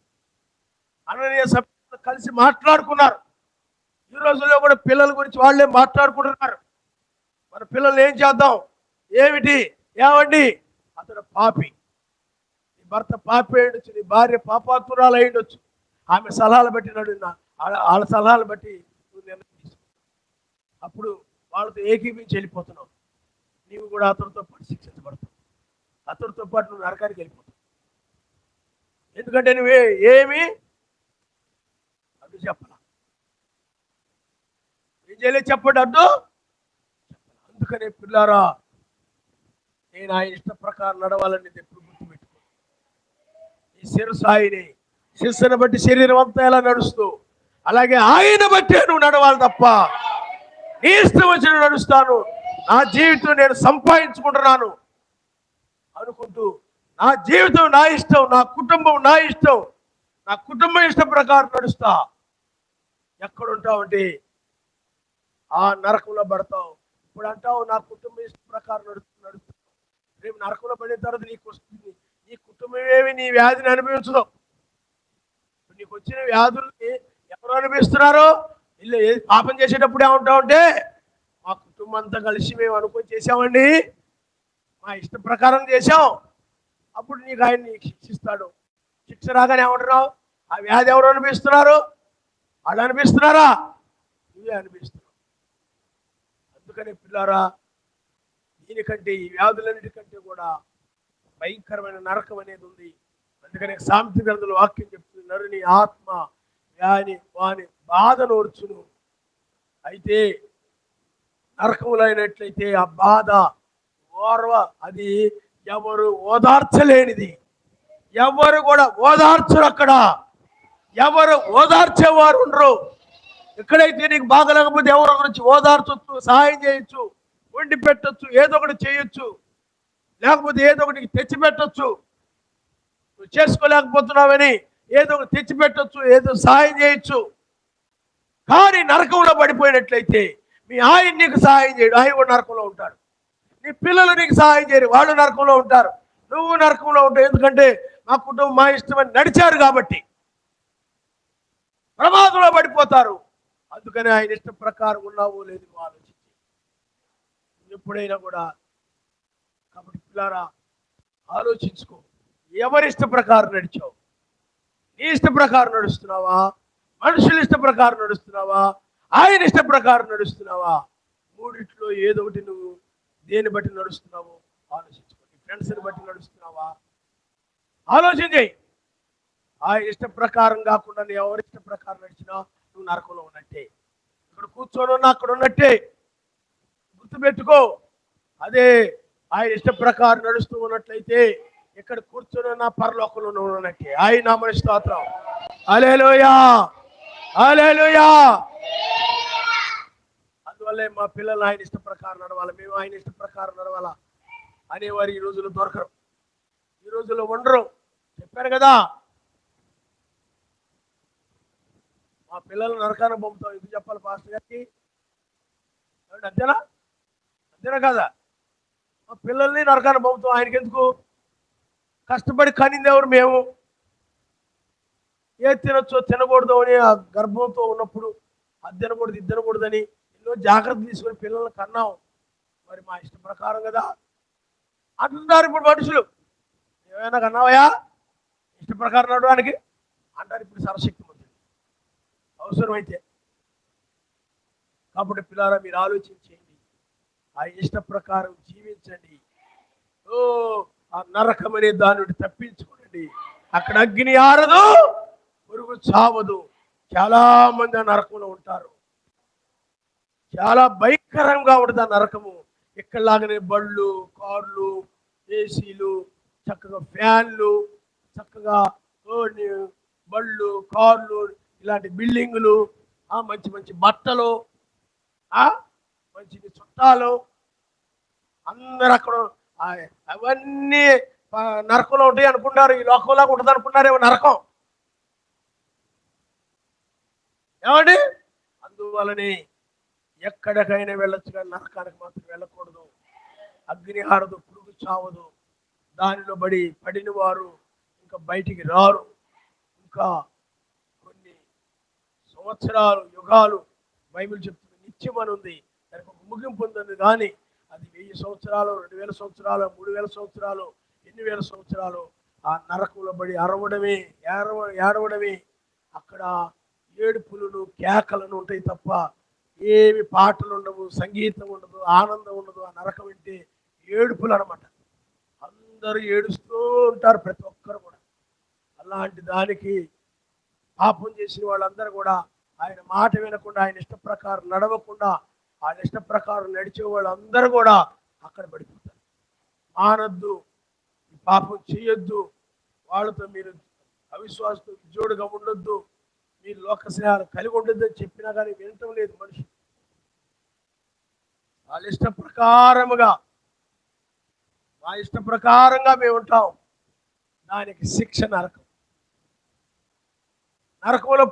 అననీయ సప్పిరాలు కలిసి మాట్లాడుకున్నారు. ఈ రోజుల్లో కూడా పిల్లల గురించి వాళ్ళే మాట్లాడుకుంటున్నారు. మన పిల్లలు ఏం చేద్దాం, ఏమిటి, ఏమండి, అతడు పాపి, నీ భర్త పాపి అయ్యుండొచ్చు, నీ భార్య పాపాత్మురాలు అయ్యుండొచ్చు. ఆమె సలహాలు బట్టి వాళ్ళ సలహాలు బట్టి నువ్వు నిర్ణయం తీసుకో. అప్పుడు వాళ్ళతో ఏకీపించి వెళ్ళిపోతున్నావు. నీవు కూడా అతడితో పాటు శిక్షించబడతావు. అతడితో పాటు నువ్వు నరకానికి వెళ్ళిపోతావు. ఎందుకంటే నువ్వే ఏమి అడ్డు చెప్పాల, ఏం చేయలేదు చెప్పండి, అడ్డు. అందుకనే పిల్లారా, నేను ఆయన ఇష్ట ప్రకారం నడవాలని ఎప్పుడు గుర్తుపెట్టుకో. ఈ శిరస్సు ఆయనే, శిరస్సును బట్టి శరీరం అంతా ఎలా నడుస్తూ, అలాగే ఆయన బట్టే నువ్వు నడవాలి తప్ప నీ ఇష్టం వచ్చిన నడుస్తాను, నా జీవితం నేను సంపాదించుకుంటున్నాను అనుకుంటూ, నా జీవితం నా ఇష్టం, నా కుటుంబం నా ఇష్టం, నా కుటుంబం ఇష్ట ప్రకారం నడుస్తా, ఎక్కడుంటావు అంటే ఆ నరకంలో పడతావు. ఇప్పుడు అంటావు నా కుటుంబం ఇష్ట ప్రకారం నడుస్తావు, రేపు నరకంలో పడిన తర్వాత నీకు వస్తుంది. నీ కుటుంబం ఏమి నీ వ్యాధిని అనుభవించదు. నీకు వచ్చిన వ్యాధుల్ని ఎవరు అనుభవిస్తున్నారో, ఇల్లు పాపం చేసేటప్పుడు ఏమంటావు అంటే, మా కుటుంబం అంతా కలిసి మేము అనుకొని చేసామండి, మా ఇష్ట ప్రకారం చేసాం. అప్పుడు నీకు ఆయన నీకు శిక్షిస్తాడు. శిక్ష రాగానే ఏమంటున్నావు, ఆ వ్యాధి ఎవరు అనిపిస్తున్నారు? వాళ్ళు అనిపిస్తున్నారా? నువ్వే అనిపిస్తున్నావు. అందుకని పిల్లారా, దీనికంటే ఈ వ్యాధులన్నిటికంటే కూడా భయంకరమైన నరకం అనేది ఉంది. అందుకని సామెత గ్రంథంలో వాక్యం చెప్తుంది, నరుని ఆత్మ వాని బాధ నోర్చును. అయితే నరకములు అయినట్లయితే ఆ బాధ అది ఎవరు ఓదార్చలేనిది. ఎవరు కూడా ఓదార్చరు. అక్కడ ఎవరు ఓదార్చేవారు ఉండరు. ఎక్కడైతే నీకు బాగలేకపోతే ఎవరో గురించి ఓదార్చొచ్చు, సహాయం చేయొచ్చు, వండి పెట్టచ్చు, ఏదో ఒకటి చేయొచ్చు, లేకపోతే ఏదో ఒకటి తెచ్చిపెట్టచ్చు. నువ్వు చేసుకోలేకపోతున్నావని ఏదో ఒకటి తెచ్చిపెట్టచ్చు, ఏదో సహాయం చేయొచ్చు. కానీ నరకంలో పడిపోయినట్లయితే మీ ఆయన నీకు సహాయం చేయడు, ఆయన కూడా నరకంలో ఉంటాడు. నీ పిల్లలు నీకు సహాయం చేయరు, వాళ్ళు నరకంలో ఉంటారు, నువ్వు నరకంలో ఉంటావు. ఎందుకంటే మా కుటుంబం మా ఇష్టమని నడిచారు కాబట్టి ప్రమాదంలో పడిపోతారు. అందుకని ఆయన ఇష్టం ప్రకారం ఉన్నావో లేదు నువ్వు ఆలోచించి ఎప్పుడైనా కూడా. కాబట్టి పిల్లారా, ఆలోచించుకో, ఎవరి ఇష్ట ప్రకారం నడిచావు? నీ ఇష్ట ప్రకారం నడుస్తున్నావా? మనుషుల ఇష్ట ప్రకారం నడుస్తున్నావా? ఆయన ఇష్ట ప్రకారం నడుస్తున్నావా? మూడిట్లో ఏదో ఒకటి నువ్వు దేన్ని బట్టి నడుస్తున్నావు ఆలోచించుకో. నీ ఫ్రెండ్స్ని బట్టి నడుస్తున్నావా? ఆలోచన చేయి. ఆయన ఇష్ట ప్రకారం కాకుండా నువ్వు ఎవరి ఇష్ట ప్రకారం నడిచినా నువ్వు నరకంలో ఉన్నట్టే. ఇక్కడ కూర్చొని ఉన్నా అక్కడ ఉన్నట్టే గుర్తుపెట్టుకో. అదే ఆయన ఇష్ట ప్రకారం నడుస్తూ ఉన్నట్లయితే ఇక్కడ కూర్చొని ఉన్న పరలోకంలో ఉన్నట్టే. ఆయన నామమున స్తోత్రం. హల్లెలూయా, హల్లెలూయా. అందువల్లే మా పిల్లలు ఆయన ఇష్ట ప్రకారం నడవాలి, మేము ఆయన ఇష్ట ప్రకారం నడవాలా అనేవారు ఈ రోజుల్లో దొరకరు, ఈ రోజుల్లో ఉండరు. చెప్పారు కదా, మా పిల్లలు నరకాన్ని పంపుతాం. ఎందుకు చెప్పాలి పాస్టర్ గారికి? అంతేనా? అంతేనా కదా? మా పిల్లల్ని నరకాన్ని పంపుతాం. ఆయనకి ఎందుకు? కష్టపడి కనింది ఎవరు? మేము. ఏ తినొచ్చో తినకూడదు అని ఆ గర్భంతో ఉన్నప్పుడు అది తినకూడదు ఇది తినకూడదని ఎన్నో జాగ్రత్త తీసుకొని పిల్లల్ని కన్నాం. మరి మా ఇష్ట ప్రకారం కదా అంటున్నారు ఇప్పుడు మనుషులు. ఏమైనా కన్నావయ్యా ఇష్ట ప్రకారం నడవడానికి అంటారు ఇప్పుడు సర్వశక్తి మంత్రులు అవసరమైతే. కాబట్టి పిల్లారా మీరు ఆలోచించండి, ఆ ఇష్ట ప్రకారం జీవించండి. ఓ ఆ నరకం అనే దాని నుండి తప్పించుకోండి. అక్కడ అగ్ని ఆరదు, పురుగు చావదు. చాలా మంది ఆ నరకంలో ఉంటారు. చాలా భయంకరంగా ఉంటుంది ఆ నరకము. ఇక్కడలాగానే బళ్ళు, కార్లు, ఏసీలు, చక్కగా ఫ్యాన్లు, చక్కగా బళ్ళు, కార్లు, ఇలాంటి బిల్డింగులు, మంచి మంచి బట్టలు, మంచి చుట్టాలు, అందరు అక్కడ అవన్నీ నరకంలో ఉంటాయి అనుకుంటారు. ఈ లోకంలాగా ఉంటుంది అనుకుంటారేమో నరకం. ఏమండి? అందువలనే ఎక్కడికైనా వెళ్ళొచ్చు కానీ నరకానికి మాత్రం వెళ్ళకూడదు. అగ్ని ఆరదు, పురుగు చావదు. దానిలో పడిన వారు ఇంకా బయటికి రారు. ఇంకా కొన్ని సంవత్సరాలు, యుగాలు బైబిల్ చెప్తుంది నిత్యం అని ఉంది. దానికి ఒక ముగింపు ఉందని. కానీ అది 1000 సంవత్సరాలు, 2000 సంవత్సరాలు, 3000 సంవత్సరాలు, ఎన్ని వేల సంవత్సరాలు ఆ నరకంలో అరవడమే, ఏడవడమే. అక్కడ ఏడుపులను, కేకలను ఉంటాయి తప్ప ఏమి పాటలు ఉండవు, సంగీతం ఉండదు, ఆనందం ఉండదు. ఆ నరకం వింటే ఏడుపులు అనమాట. అందరూ ఏడుస్తూ ఉంటారు, ప్రతి ఒక్కరు కూడా. అలాంటి దానికి పాపం చేసిన వాళ్ళందరూ కూడా ఆయన మాట వినకుండా, ఆయన ఇష్ట ప్రకారం నడవకుండా, ఆయన ఇష్ట ప్రకారం నడిచే వాళ్ళందరూ కూడా అక్కడ పడిపోతారు. మానద్దు, పాపం చేయొద్దు, వాళ్ళతో మీరు అవిశ్వాసంతో జోడుగా ఉండొద్దు, మీరు లోక స్నేహాలు కలిగి ఉండొద్దు అని చెప్పినా కానీ వినటం లేదు మనిషి. వాళ్ళ ఇష్ట ప్రకారముగా, మా ఇష్ట ప్రకారంగా మేము ఉంటాం. దానికి శిక్ష నరకం. నరకంలో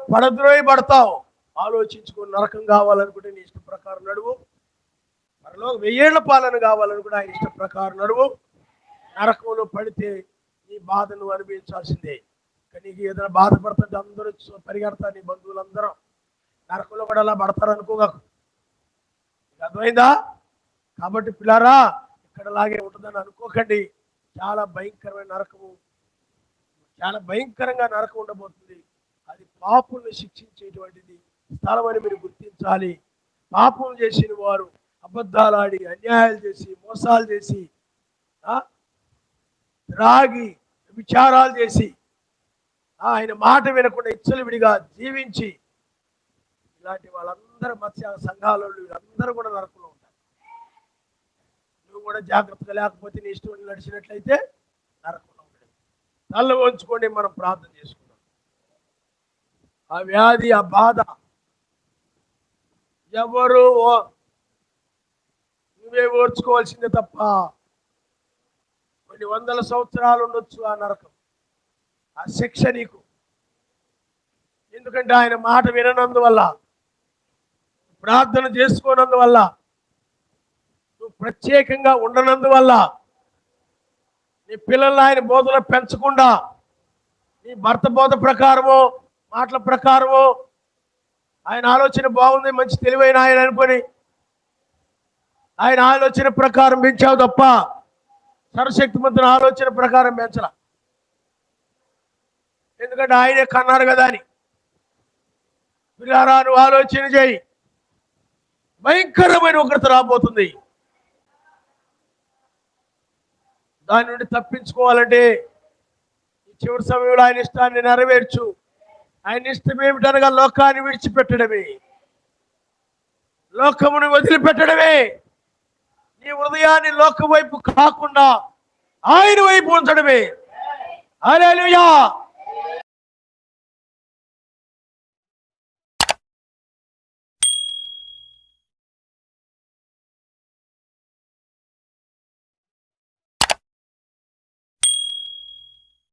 పడతావు. ఆలోచించుకొని నరకం కావాలనుకుంటే నీ ఇష్ట ప్రకారం నడువు. మరలో 1000 ఏళ్ల పాలన కావాలనుకుంటే ఆయన ఇష్ట ప్రకారం నడువు. నరకంలో పడితే నీ బాధను అనుభవించాల్సిందే. కానీ నీకు ఏదైనా బాధపడుతుంటే అందరూ పరిగెడతారు, నీ బంధువులందరూ. నరకంలో కూడా అలా పడతారు అనుకోగాకు. అర్థమైందా? కాబట్టి పిల్లారా ఇక్కడలాగే ఉంటుందని అనుకోకండి. చాలా భయంకరమైన నరకము, చాలా భయంకరంగా నరకం ఉండబోతుంది. అది పాపుల్ని శిక్షించేటువంటిది స్థలం అని మీరు గుర్తించాలి. పాపం చేసిన వారు అబద్ధాలాడి, అన్యాయాలు చేసి, మోసాలు చేసి, త్రాగి, విచారాలు చేసి, ఆయన మాట వినకుండా ఇచ్చలవిడిగా జీవించి, ఇలాంటి వాళ్ళందరూ మత్స్య సంఘాల వీళ్ళందరూ కూడా నరకంలో ఉంటారు. నువ్వు కూడా జాగ్రత్తగా లేకపోతే నీ ఇష్టం నడిచినట్లయితే నరకంలో ఉండదు. తల్ల వంచుకోండి, మనం ప్రార్థన చేసుకుందాం. ఆ వ్యాధి, ఆ బాధ ఎవరు నువ్వే ఓర్చుకోవాల్సిందే తప్ప. కొన్ని 100 సంవత్సరాలు ఉండొచ్చు ఆ నరకం, ఆ శిక్ష నీకు. ఎందుకంటే ఆయన మాట విననందువల్ల, ప్రార్థన చేసుకోనందువల్ల, నువ్వు ప్రత్యేకంగా ఉండనందువల్ల, నీ పిల్లల్ని ఆయన బోధలో పెంచకుండా, నీ భర్త బోధ ప్రకారమో మాటల ప్రకారమో, ఆయన ఆలోచన బాగుంది, మంచి తెలివైన ఆయన అనుకొని ఆయన ఆలోచన ప్రకారం పెంచావు తప్ప సర్వశక్తిమంతుని ఆలోచన ప్రకారం పెంచల. ఎందుకంటే ఆయనే కన్నారు కదా అని. పిల్లారా నువ్వు ఆలోచన చేయి, భయంకరమైన ఉగ్రత రాబోతుంది. దాని నుండి తప్పించుకోవాలంటే ఈ చివరి సమయంలో ఆయన ఇష్టాన్ని నెరవేర్చు. ఆయన ఇష్టం ఏమిటనగా లోకాన్ని విడిచిపెట్టడమే, లోకమును వదిలిపెట్టడమే. నీ హృదయాన్ని లోకం వైపు కాకుండా ఆయన వైపు ఉంచడమే. హల్లెలూయా.